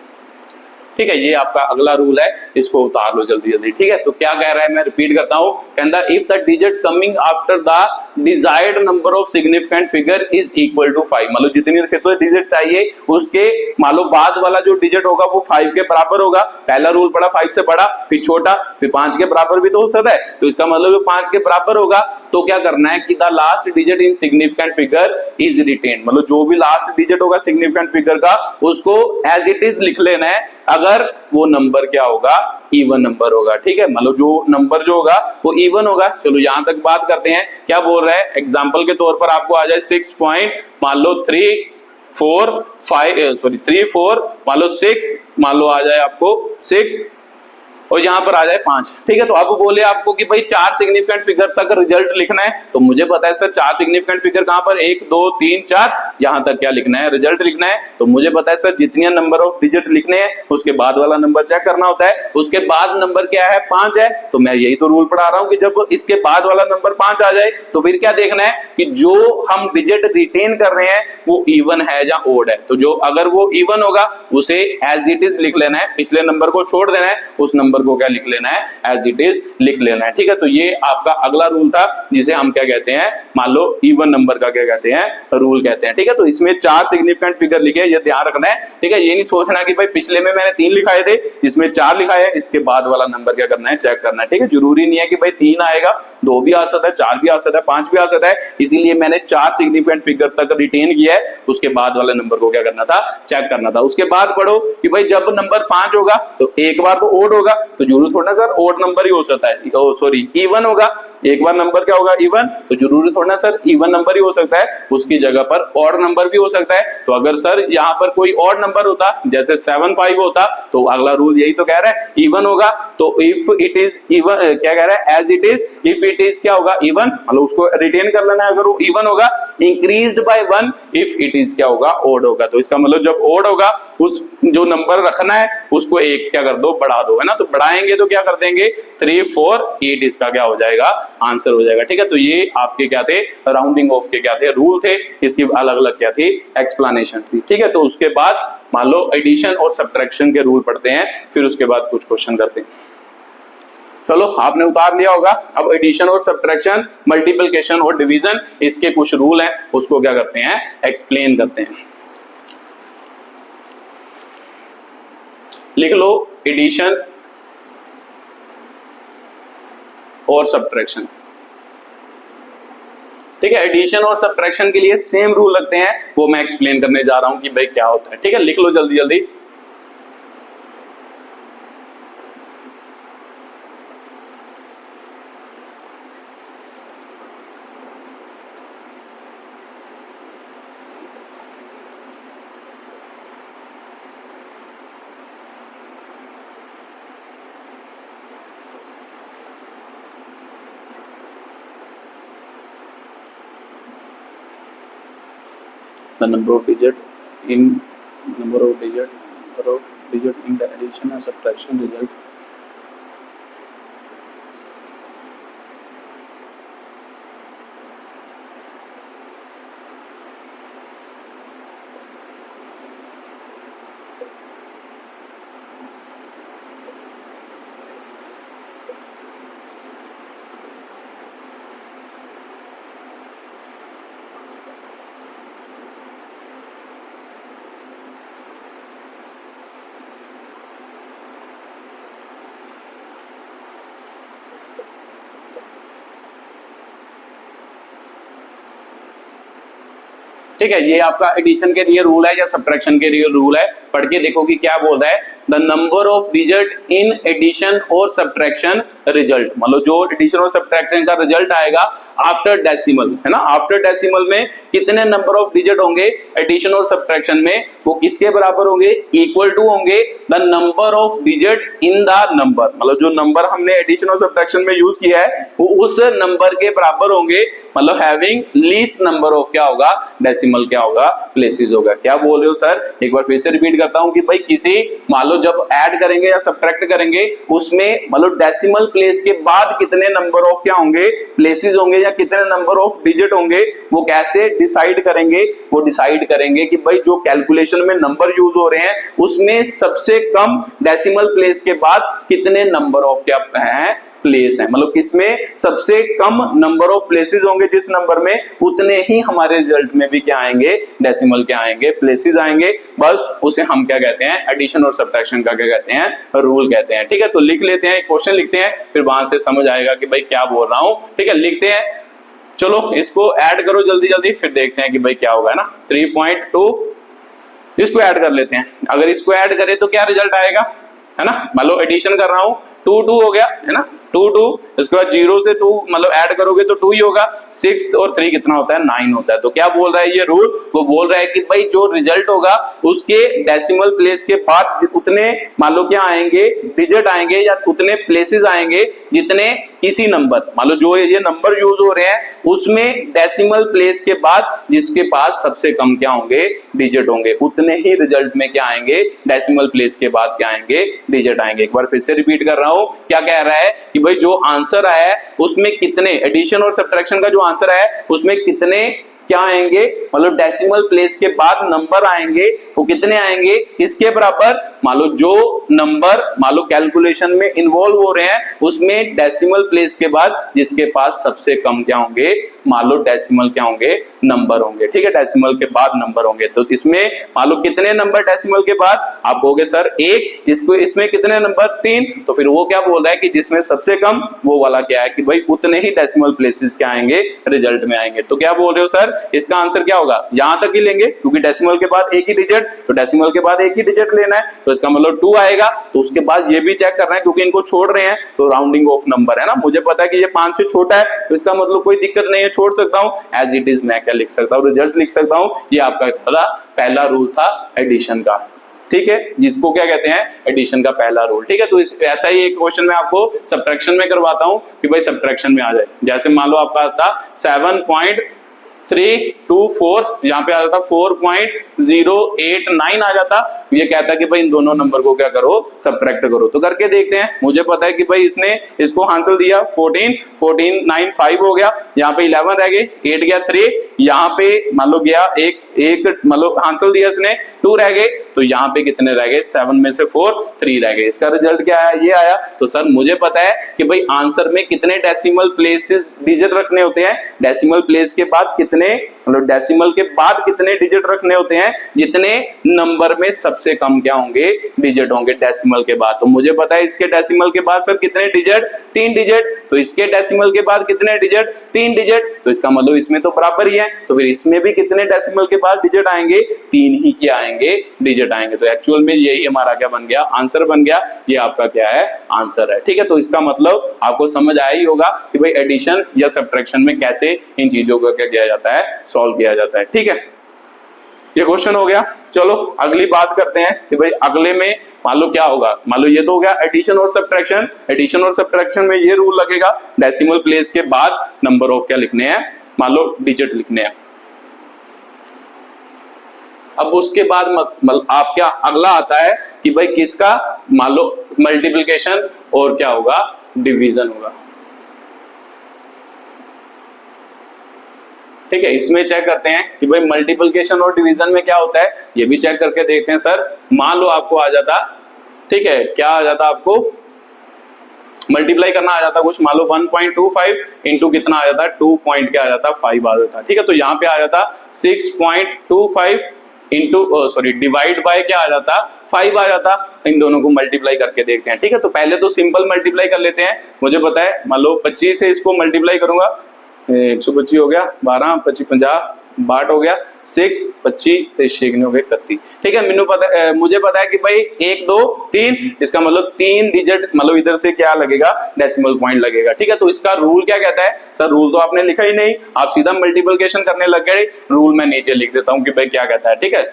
ठीक है। ये आपका अगला रूल है, इसको उतार लो जल्दी जल्दी, ठीक है। तो क्या कह रहा है मैं रिपीट करता हूं, कहता if the digit coming after the desired number of significant figure is equal to 5, मान लो जितनी डिजिट चाहिए उसके मान लो बाद वाला जो डिजिट होगा वो 5 के बराबर होगा। पहला रूल पड़ा 5 से बड़ा, फिर छोटा, फिर 5 के बराबर भी तो हो सकता है, तो इसका मतलब 5 के बराबर होगा, तो क्या करना है कि the last digit in significant figure is retained, मतलब जो भी लास्ट डिजिट होगा सिग्निफिकेंट फिगर का उसको एज इट इज लिख लेना है, अगर वो नंबर क्या होगा इवन नंबर होगा, ठीक है। मतलब जो नंबर जो होगा वो इवन होगा। चलो यहां तक बात करते हैं, क्या बोल रहा है एग्जांपल के तौर पर आपको आ जाए 6 पॉइंट मान लो 3 4 मान लो 6 मान लो आ जाए आपको 6 और यहां पर आ जाए 5, ठीक है। तो अब बोले आपको कि भाई 4 सिग्निफिकेंट फिगर तक रिजल्ट लिखना है, तो मुझे पता है सर 4 सिग्निफिकेंट फिगर कहां पर 1 2 3 4 यहां तक क्या लिखना है रिजल्ट लिखना है, तो मुझे पता है सर जितने नंबर ऑफ डिजिट लिखने हैं उसके बाद वाला नंबर चेक करना होता है, उसके बाद नंबर क्या है 5 है, तो मैं यही तो रूल पढ़ा रहा हूं कि जब इसके बाद वाला नंबर 5 आ जाए तो फिर क्या देखना है कि जो हम डिजिट रिटेन कर रहे हैं वो इवन है या ओड है, तो जो अगर वो इवन होगा उसे एज इट इज लिख लेना है, पिछले नंबर को छोड़ देना है, उस नंबर को क्या लिख लेना है एज इट इज लिख लेना है, ठीक है। तो ये आपका अगला रूल था जिसे हम क्या कहते हैं मान लो इवन नंबर का क्या कहते हैं रूल कहते हैं, ठीक है। तो इसमें 4 सिग्निफिकेंट फिगर लिखे, ये ध्यान रखना है, ठीक है। ये नहीं सोचना कि भाई पिछले में मैंने 3 लिखाए थे इसमें 4 लिखा है, इसके बाद वाला नंबर क्या करना है चेक करना है, ठीक है। जरूरी नहीं है कि भाई 3 आएगा, 2 भी आ सकता है, 4 भी आ सकता है, 5 भी आ सकता है, इसीलिए मैंने 4 सिग्निफिकेंट फिगर तक रिटेन किया है, उसके बाद वाले नंबर को क्या करना था चेक करना था। उसके बाद पढ़ो कि भाई जब नंबर 5 होगा तो एक बार तो ओड होगा, तो जरूरी थोड़ा सर ओड नंबर ही हो सकता है, सॉरी इवन होगा, एक बार नंबर क्या होगा इवन, तो जरूरी थोड़ा सर इवन नंबर ही हो सकता है, उसकी जगह पर ऑड नंबर भी हो सकता है। तो अगर सर यहाँ पर कोई ऑड नंबर होता जैसे 7 5 होता तो अगला रूल यही तो कह रहा है इवन होगा, तो इफ इट इज इवन क्या कह रहा है as it is, if it is क्या होगा इवन, मतलब उसको रिटेन कर लेना है अगर वो इवन होगा, increased by 1 if it is क्या होगा ऑड होगा, तो इसका मतलब जब ऑड होगा उस जो नंबर रखना है उसको एक क्या कर दो बढ़ा दो, है ना। तो बढ़ाएंगे तो क्या कर देंगे 3 4 8 इसका क्या हो जाएगा आंसर हो जाएगा, ठीक है। तो ये आपके क्या थे राउंडिंग ऑफ के क्या थे रूल थे, इसकी अलग अलग क्या थी एक्सप्लेनेशन थी, ठीक है। तो उसके बाद मान लो एडिशन और सब्ट्रैक्शन के रूल पढ़ते हैं, फिर उसके बाद कुछ क्वेश्चन करते हैं। चलो आपने उतार लिया होगा, अब एडिशन और सब्ट्रैक्शन मल्टीप्लिकेशन और डिवीजन इसके कुछ रूल हैं उसको क्या करते हैं एक्सप्लेन करते हैं। लिख लो एडिशन और सब्ट्रैक्शन। ठीक है। एडिशन और सब्ट्रैक्शन के लिए सेम रूल लगते हैं, वो मैं एक्सप्लेन करने जा रहा हूं कि भाई क्या होता है। ठीक है, लिख लो जल्दी जल्दी। The number of digit in the addition or subtraction result. ठीक है, ये आपका एडिशन के लिए रूल है या सब्ट्रैक्शन के लिए रूल है, पढ़ के देखो कि क्या बोल रहा है। The number of digit in addition और सब्ट्रैक्शन रिजल्ट, मतलब जो एडिशन और सब्ट्रैक्शन का रिजल्ट आएगा आफ्टर डेसिमल, है ना, आफ्टर डेसिमल में कितने नंबर ऑफ डिजिट होंगे एडिशन और सब्ट्रैक्शन में, वो किसके बराबर होंगे, इक्वल टू होंगे the number of digit in the number, मतलब जो नंबर हमने एडिशन और सब्ट्रैक्शन में यूज किया है वो उस नंबर के बराबर होंगे, मतलब हैविंग लीस्ट नंबर ऑफ क्या होगा, डेसिमल क्या होगा, प्लेसेस होगा। क्या बोल रहे हो सर, एक बार फिर से रिपीट करता हूं कि भाई किसी, मान लो जब ऐड करेंगे या सब्ट्रैक्ट करेंगे उसमें मतलब डेसिमल प्लेस के बाद कितने नंबर ऑफ क्या होंगे, प्लेसेस होंगे या कितने नंबर ऑफ डिजिट होंगे, वो कैसे डिसाइड करेंगे, वो डिसाइड करेंगे कि भाई जो कैलकुलेशन में नंबर यूज हो रहे हैं उसमें सबसे कम डेसिमल प्लेस के बाद कितने नंबर ऑफ क्या है, प्लेस है, मतलब किसमें सबसे कम नंबर ऑफ प्लेसेस होंगे जिस नंबर में, उतने ही हमारे रिजल्ट में भी क्या आएंगे, डेसिमल क्या आएंगे, प्लेसेस आएंगे। बस उसे हम क्या कहते हैं, एडिशन और सब्ट्रैक्शन का क्या कहते हैं, रूल कहते हैं। ठीक है, तो लिख लेते हैं, एक क्वेश्चन लिखते हैं, फिर वहां से समझ आएगा कि भाई क्या बोल रहा हूं। ठीक है, लिखते हैं, चलो इसको ऐड करो जल्दी जल्दी, फिर देखते हैं कि भाई क्या होगा ना। 3.2 इसको ऐड कर लेते हैं, अगर इसको ऐड करें तो क्या रिजल्ट आएगा, है ना, मान लो एडिशन कर रहा हूं, 2 हो गया, है ना, 2 इसके बाद 0 से 2 मतलब ऐड करोगे तो 2 ही होगा, 6 और 3 कितना होता है, 9 होता है। तो क्या बोल रहा है ये रूल, वो बोल रहा है कि भाई जो रिजल्ट होगा उसके डेसिमल प्लेस के बाद उतने मान लो क्या आएंगे, डिजिट आएंगे या उतने प्लेसेस आएंगे जितने किसी नंबर, मान लो जो ये नंबर यूज हो रहे हैं उसमें डेसिमल प्लेस के बाद जिसके पास सबसे कम क्या होंगे, डिजिट होंगे, उतने ही रिजल्ट में क्या आएंगे, डेसिमल प्लेस के बाद क्या आएंगे, डिजिट आएंगे। एक बार फिर से रिपीट कर रहा हूं, क्या कह रहा है कि भाई जो आंसर आया है उसमें कितने, एडिशन और सब्ट्रैक्शन का जो आंसर आया है उसमें कितने क्या आएंगे, मतलब डेसिमल प्लेस के बाद नंबर आएंगे, वो कितने आएंगे, इसके बराबर, मान लो जो नंबर मान लो कैलकुलेशन में इन्वॉल्व हो रहे हैं उसमें डेसिमल प्लेस के बाद जिसके पास सबसे कम क्या होंगे, मान लो डेसिमल क्या होंगे, नंबर होंगे। ठीक है, डेसिमल के बाद नंबर होंगे। तो इसमें मान लो कितने नंबर डेसिमल के बाद, आप कहोगे सर 1, इसको इसमें कितने नंबर, 3, तो फिर वो क्या बोल रहा है कि जिसमें सबसे कम वो वाला क्या है कि भाई उतने ही डेसिमल प्लेसेस क्या आएंगे, रिजल्ट में आएंगे। तो क्या बोल रहे हो सर, इसका आंसर क्या होगा, यहां तक ही लेंगे क्योंकि डेसिमल के बाद एक ही डिजिट, तो डेसिमल के बाद एक ही डिजिट लेना है, तो इसका मतलब 2 आएगा। तो उसके बाद ये भी चेक कर रहे हैं क्योंकि इनको छोड़ रहे हैं तो राउंडिंग ऑफ नंबर है ना, मुझे पता है कि ये 5 से छोटा है तो इसका मतलब कोई दिक्कत नहीं है, छोड़ सकता हूं, एज इट इज मैं क्या लिख सकता हूं, रिजल्ट लिख सकता हूं। ये आपका पहला रूल था एडिशन का। ठीक है, जिसको क्या कहते हैं, एडिशन का पहला रूल। ठीक है, तो ऐसा ही एक क्वेश्चन में आपको सब्ट्रैक्शन में करवाता हूं कि भाई सब्ट्रैक्शन में आ जाए। जैसे मान लो आपका था 7.324, यहाँ पे आ जाता 4.089 आ जाता, ये कहता कि भाई इन दोनों नंबर को क्या करो, सब्ट्रैक्ट करो। तो करके देखते हैं, मुझे पता है कि भाई इसने इसको आंसर दिया 14 9 5 हो गया, यहाँ पे 11 रह गए, 8 गया 3, यहाँ पे मान लो गया एक मतलब आंसर दिया इसने 2 रह गए, तो यहाँ पे कितने रह गए, 7 में से 4 3 रह गए। इसका रिजल्ट क्या आया, ये आया। तो सर मुझे पता है कि भाई आंसर में कितने डेसिमल प्लेसेस डिजिट रखने होते हैं, डेसिमल प्लेस के बाद कितने, मतलब डेसिमल के बाद कितने डिजिट रखने होते हैं जितने नंबर में सबसे कम क्या होंगे, डिजिट होंगे डेसिमल के बाद। तो मुझे पता है इसके डेसिमल के बाद सर कितने डिजिट, 3 डिजिट, तो इसके डेसिमल के बाद कितने डिजिट, 3 डिजिट, तो इसका मतलब इसमें तो बराबर ही है, तो फिर इसमें भी कितने डेसिमल के बाद डिजिट आएंगे, 3 ही क्या आएंगे, डिजिट आएंगे। तो एक्चुअल में यही हमारा क्या बन गया, आंसर बन गया, ये आपका क्या है, आंसर है। ठीक है, तो इसका मतलब आपको समझ आया ही होगा कि भाई एडिशन या सब्ट्रैक्शन में कैसे इन चीजों को क्या किया जाता है, सॉल्व किया जाता है। ठीक है, ये क्वेश्चन हो गया। चलो अगली बात करते हैं कि भाई अगले में मान लो क्या होगा, मान लो ये तो हो गया एडिशन और सब्ट्रैक्शन। एडिशन और सब्ट्रैक्शन में ये रूल लगेगा, डेसिमल प्लेस के बाद नंबर ऑफ क्या लिखने हैं, मान लो डिजिट लिखने हैं। अब उसके बाद आप क्या अगला आता है कि भाई किसका, मान लो मल्टीप्लिकेशन और क्या होगा, डिवीजन होगा। ठीक है, इसमें चेक करते हैं कि भाई मल्टीप्लिकेशन और डिवीजन में क्या होता है, ये भी चेक करके देखते हैं। सर मान लो आपको आ जाता, ठीक है, क्या आ जाता, आपको मल्टीप्लाई करना आ जाता कुछ, मान लो 1.25 इंटू कितना आ जाता, 2 पॉइंट क्या आ जाता, 5 आ जाता। ठीक है, तो यहाँ पे आ जाता 6.25 इंटू सॉरी डिवाइड बाय क्या आ जाता, 5 आ जाता। इन दोनों को मल्टीप्लाई करके देखते हैं। ठीक है, तो पहले तो सिंपल मल्टीप्लाई कर लेते हैं। मुझे पता है, मान लो 25 से इसको मल्टीप्लाई करूंगा, 125 हो गया, 12 25 50 बाट हो गया, 6 25 23 हो गए 31। ठीक है, मुझे पता है कि भाई 1 2 3, इसका मतलब 3 डिजिट, मतलब इधर से क्या लगेगा, डेसिमल पॉइंट लगेगा। ठीक है, तो इसका रूल क्या कहता है, सर रूल तो आपने लिखा ही नहीं, आप सीधा मल्टीप्लिकेशन करने लग गए। रूल मैं नीचे लिख देता हूं कि भाई क्या कहता है। ठीक है,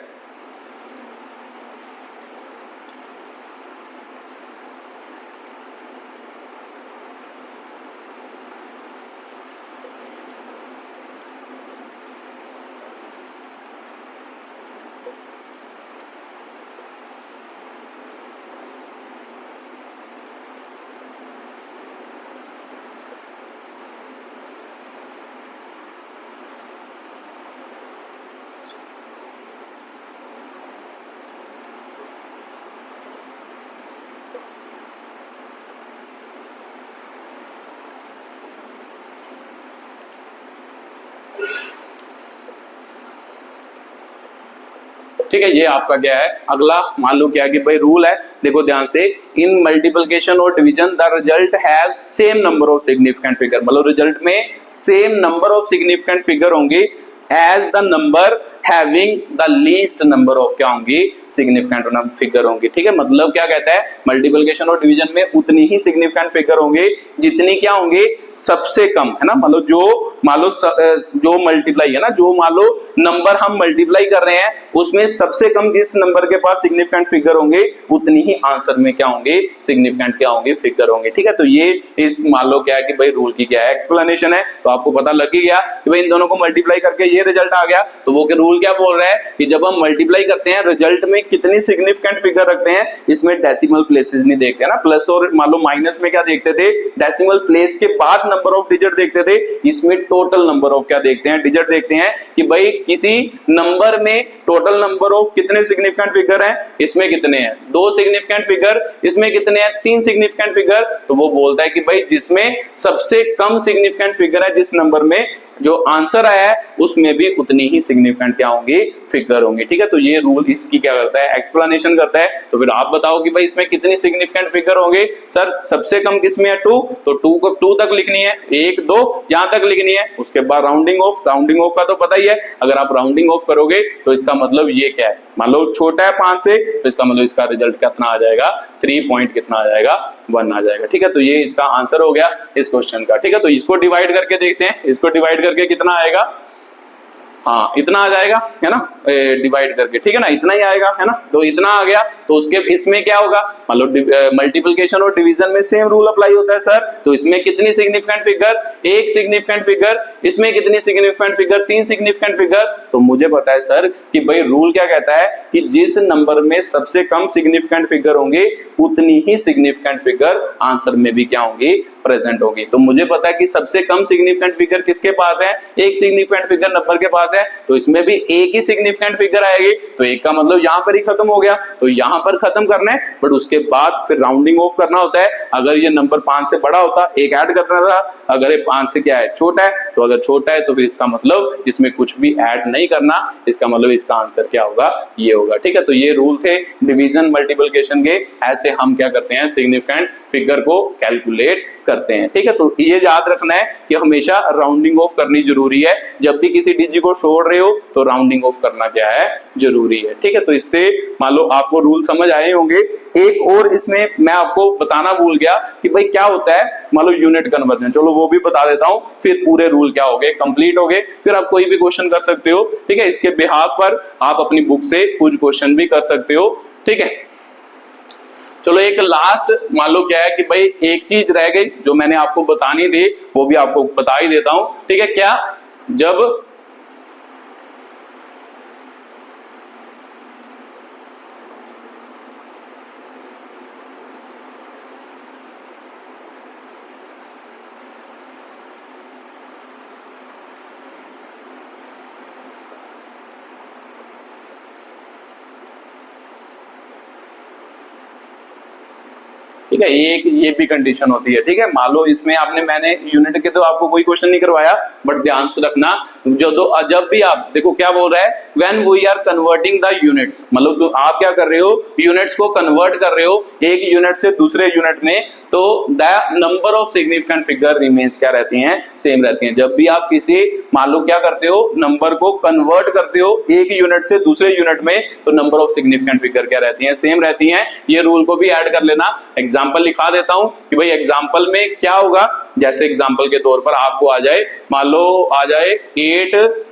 ठीक है, ये आपका क्या है, अगला मान लो क्या है कि भाई रूल है, देखो ध्यान से, इन मल्टीप्लिकेशन और division the result have same number of significant figure, मतलब रिजल्ट में same number of significant figure होंगे as the number having the least number of क्या होंगी, सिग्निफिकेंट फिगर होंगी। ठीक है, मतलब क्या कहता है, मल्टीप्लिकेशन और डिवीजन में उतनी ही सिग्निफिकेंट फिगर होंगे जितनी क्या होंगे, सबसे कम, है ना, मतलब जो मल्टीप्लाई है ना, जो मान लो नंबर हम मल्टीप्लाई कर रहे हैं उसमें सबसे कम जिस नंबर के पास सिग्निफिकेंट फिगर होंगे उतनी ही आंसर में क्या होंगे, सिग्निफिकेंट क्या होंगे, फिगर होंगे। ठीक है, तो ये इस मान लो क्या है कि भाई रूल की क्या है, एक्सप्लेनेशन है। तो आपको पता लग ही गया कि भाई इन दोनों को मल्टीप्लाई करके ये रिजल्ट आ गया। तो वो रूल क्या बोल रहा है कि जब हम मल्टीप्लाई करते हैं रिजल्ट में कितनी सिग्निफिकेंट फिगर रखते हैं, इसमें डेसिमल प्लेसेस नहीं देखते ना, प्लस और मान लो माइनस में क्या देखते थे, डेसिमल प्लेस के बाद नंबर ऑफ डिजिट देखते थे। इसमें टोटल नंबर ऑफ क्या देखते हैं, डिजिट देखते हैं कि भाई किसी नंबर में टोटल नंबर ऑफ कितने सिग्निफिकेंट फिगर हैं, इसमें कितने हैं, 2 सिग्निफिकेंट फिगर, इसमें कितने हैं, 3 सिग्निफिकेंट फिगर। तो वो बोलता है कि भाई जिसमें सबसे कम सिग्निफिकेंट फिगर है, जिस नंबर में जो आंसर आया है उसमें भी उतनी ही सिग्निफिकेंट क्या होंगी, फिगर होंगी। ठीक है, तो ये रूल इसकी क्या करता है, एक्सप्लेनेशन करता है। तो फिर आप बताओ कि भाई इसमें कितनी सिग्निफिकेंट फिगर होंगे। सर सबसे कम किसमें है, 2, तो 2 तक लिखनी है, 1 2 यहां तक लिखनी है। उसके बाद राउंडिंग ऑफ का तो पता ही है, अगर आप राउंडिंग ऑफ करोगे तो इसका मतलब ये क्या है, मान लो छोटा है 5 से, तो इसका मतलब इसका रिजल्ट कितना आ जाएगा, 3 पॉइंट कितना आ जाएगा, 1 आ जाएगा। ठीक है, तो ये इसका आंसर हो गया इस क्वेश्चन का। ठीक है, तो इसको डिवाइड करके देखते हैं, इसको डिवाइड करके कितना आएगा, हाँ इतना आ जाएगा, है ना, डिवाइड करके, ठीक है ना, इतना ही आएगा, है ना, तो इतना आ गया। तो उसके इसमें क्या होगा, मान लो मल्टीप्लिकेशन और डिवीजन में सेम रूल अप्लाई होता है सर। तो इसमें कितनी सिग्निफिकेंट फिगर, 1 सिग्निफिकेंट फिगर, इसमें कितनी सिग्निफिकेंट फिगर, 3 सिग्निफिकेंट फिगर। तो मुझे पता है सर कि भाई रूल क्या कहता है कि जिस नंबर में सबसे कम सिग्निफिकेंट फिगर होंगे उतनी ही सिग्निफिकेंट फिगर आंसर में भी क्या होंगी, प्रेजेंट होगी। तो मुझे पता है कि सबसे कम सिग्निफिकेंट फिगर किसके पास है, 1 सिग्निफिकेंट फिगर नंबर के पास है, तो इसमें भी 1 ही सिग्निफिकेंट फिगर आएगी। तो 1 का मतलब यहां पर ही खत्म हो गया, तो यहां पर खत्म करना है, बट उसके बाद फिर राउंडिंग ऑफ करना होता है। अगर ये नंबर 5 से बड़ा होता 1 ऐड करना था, अगर ये 5 से क्या है छोटा है तो अगर छोटा है तो फिर इसका मतलब इसमें कुछ भी ऐड नहीं करना, इसका मतलब इसका आंसर क्या होगा, ये होगा। ठीक है, तो ये रूल थे डिवीजन मल्टीप्लिकेशन के, ऐसे हम क्या करते हैं सिग्निफिकेंट फिगर को कैलकुलेट करते हैं। ठीक है, तो ये याद रखना है कि हमेशा राउंडिंग ऑफ करनी जरूरी है, जब भी किसी डिजिट को छोड़ रहे हो तो राउंडिंग ऑफ करना क्या है, जरूरी है। ठीक है, तो इससे मान लो आपको रूल समझ आए होंगे। एक और इसमें मैं आपको बताना भूल गया कि भाई क्या होता है मान लो यूनिट कन्वर्जन, चलो वो भी बता देता हूं, फिर पूरे रूल क्या हो गए, कंप्लीट हो गए, फिर आप कोई भी क्वेश्चन कर सकते हो। ठीक है, इसके बिहाफ पर आप अपनी बुक से कुछ क्वेश्चन भी कर सकते हो। ठीक है, चलो एक लास्ट मान लो क्या है कि भाई एक चीज रह गई जो मैंने आपको बतानी थी, वो भी आपको बता ही देता हूं। ठीक है, क्या, जब ठीक है, ये भी कंडीशन होती है। ठीक है, मान लो इसमें मैंने यूनिट के तो आपको कोई क्वेश्चन नहीं करवाया, बट ध्यान से रखना जब भी आप देखो क्या बोल रहा है, when we are converting the units, मतलब तो आप क्या कर रहे हो, यूनिट्स को कन्वर्ट कर रहे हो एक यूनिट से दूसरे यूनिट में, तो the number of significant figure remains क्या रहती हैं, सेम रहती हैं। जब भी आप किसी मान लो क्या करते हो, नंबर को कन्वर्ट करते हो एक यूनिट से दूसरे यूनिट में, तो नंबर ऑफ सिग्निफिकेंट फिगर क्या रहती हैं, सेम रहती हैं। ये रूल को भी ऐड कर लेना। एग्जांपल लिखा देता हूं कि भाई एग्जांपल में क्या होगा, जैसे एग्जांपल के तौर पर आपको आ जाए, मान लो आ जाए 8.00,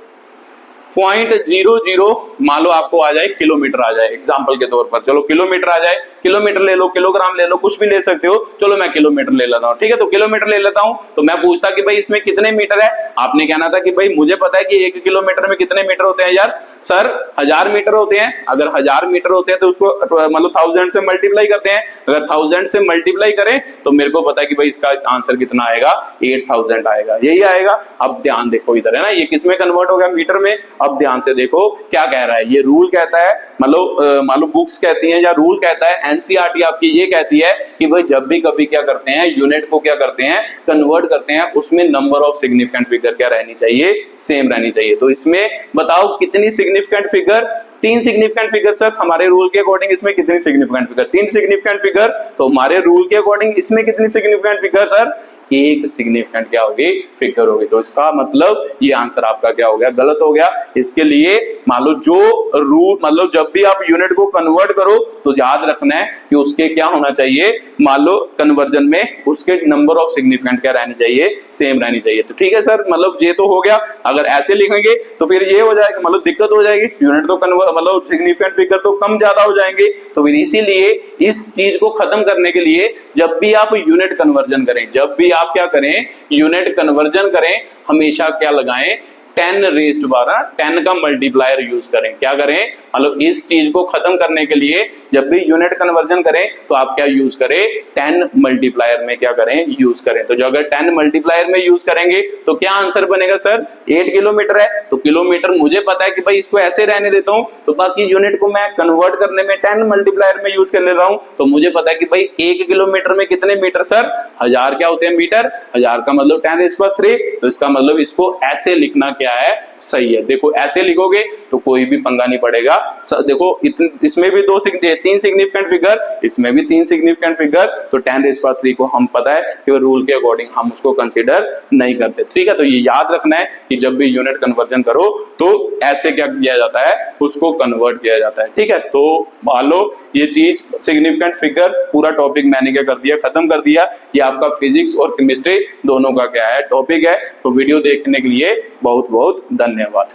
मान लो आपको आ जाए किलोमीटर आ जाए एग्जांपल के तौर पर, चलो किलोमीटर आ जाए, किलोमीटर ले लो, किलोग्राम ले लो, कुछ भी ले सकते हो, चलो मैं किलोमीटर ले लेता हूं। ठीक है, तो किलोमीटर ले लेता हूं, तो मैं पूछता कि भाई इसमें कितने मीटर है, आपने कहना था कि भाई मुझे पता है कि 1 किलोमीटर में कितने मीटर होते हैं यार, सर 1000 मीटर होते हैं। अगर 1000 मीटर होते हैं तो उसको मतलब 1000 से मल्टीप्लाई करते हैं, अगर 1000 से मल्टीप्लाई करें तो मेरे को पता है कि भाई इसका आंसर कितना आएगा, 8000 आएगा, यही आएगा। अब ध्यान देखो इधर है ना, ये किसमें कन्वर्ट हो गया, मीटर में। अब ध्यान से देखो क्या कह रहा है, ये रूल कहता है, मतलब बुक्स कहती हैं या रूल कहता है, एनसीईआरटी आपकी ये कहती है कि भाई जब भी कभी क्या करते हैं, यूनिट को क्या करते हैं, कन्वर्ट करते हैं, उसमें नंबर ऑफ सिग्निफिकेंट फिगर क्या रहनी चाहिए, सेम रहनी चाहिए। तो इसमें बताओ कितनी significant figure, 3 significant figure sir, हमारे रूल के अकॉर्डिंग इसमें कितनी सिग्निफिकेंट फिगर, 3 सिग्निफिकेंट फिगर। तो हमारे रूल के अकॉर्डिंग इसमें कितनी सिग्निफिकेंट फिगर सर, 1 सिग्निफिकेंट क्या होगी, फिगर होगी। तो इसका मतलब ये आंसर आपका क्या हो गया, गलत हो गया। इसके लिए मान लो जो रूल, मतलब जब भी आप यूनिट को कन्वर्ट करो तो याद रखना है कि उसके क्या होना चाहिए, मान लो कन्वर्जन में उसके नंबर ऑफ सिग्निफिकेंट क्या रहनी चाहिए, सेम रहनी चाहिए। तो ठीक है सर, मतलब ये तो हो गया। अगर ऐसे लिखेंगे तो फिर ये हो जाएगा, मतलब दिक्कत हो जाएगी, यूनिट तो कन्वर्ट मतलब सिग्निफिकेंट फिगर तो कम ज्यादा हो जाएंगे। तो फिर इसीलिए इस चीज को खत्म करने के लिए जब भी आप यूनिट कन्वर्जन करें, जब भी आप क्या करें, यूनिट कन्वर्जन करें, हमेशा क्या लगाएं, 10⁻12 10 का मल्टीप्लायर यूज करें। क्या करें, मतलब इस चीज को खत्म करने के लिए जब भी यूनिट कन्वर्जन करें तो आप क्या यूज करें, 10 मल्टीप्लायर में क्या करें, यूज करें। तो जो अगर 10 मल्टीप्लायर में यूज करेंगे तो क्या आंसर बनेगा सर, 8 किलोमीटर है। तो किलोमीटर मुझे पता है कि भाई इसको ऐसे रहने देता हूं, तो बाकी यूनिट को मैं कन्वर्ट करने में 10 मल्टीप्लायर में यूज कर ले रहा हूं, तो मुझे पता है कि भाई 1 किलोमीटर में कितने मीटर सर, 1000 क्या होते हैं मीटर, 1000 का मतलब 10⁻3। तो इसका मतलब इसको ऐसे लिखना क्या है, सही है। देखो ऐसे लिखोगे तो कोई भी पंगा नहीं पड़ेगा। देखो इसमें भी 3 सिग्निफिकेंट फिगर, इसमें भी 3 सिग्निफिकेंट फिगर, तो 10⁻3 को हम पता है कि रूल के अकॉर्डिंग हम उसको कंसीडर नहीं करते। ठीक है, तो ये याद रखना है कि जब भी यूनिट कन्वर्जन करो तो ऐसे क्या किया जाता है, उसको कन्वर्ट किया जाता है। ठीक है, तो मान लो ये चीज सिग्निफिकेंट फिगर पूरा टॉपिक मैंने क्या कर दिया, खत्म कर दिया। ये आपका फिजिक्स और केमिस्ट्री दोनों का क्या है, टॉपिक है। तो वीडियो देखने के लिए बहुत बहुत धन्यवाद।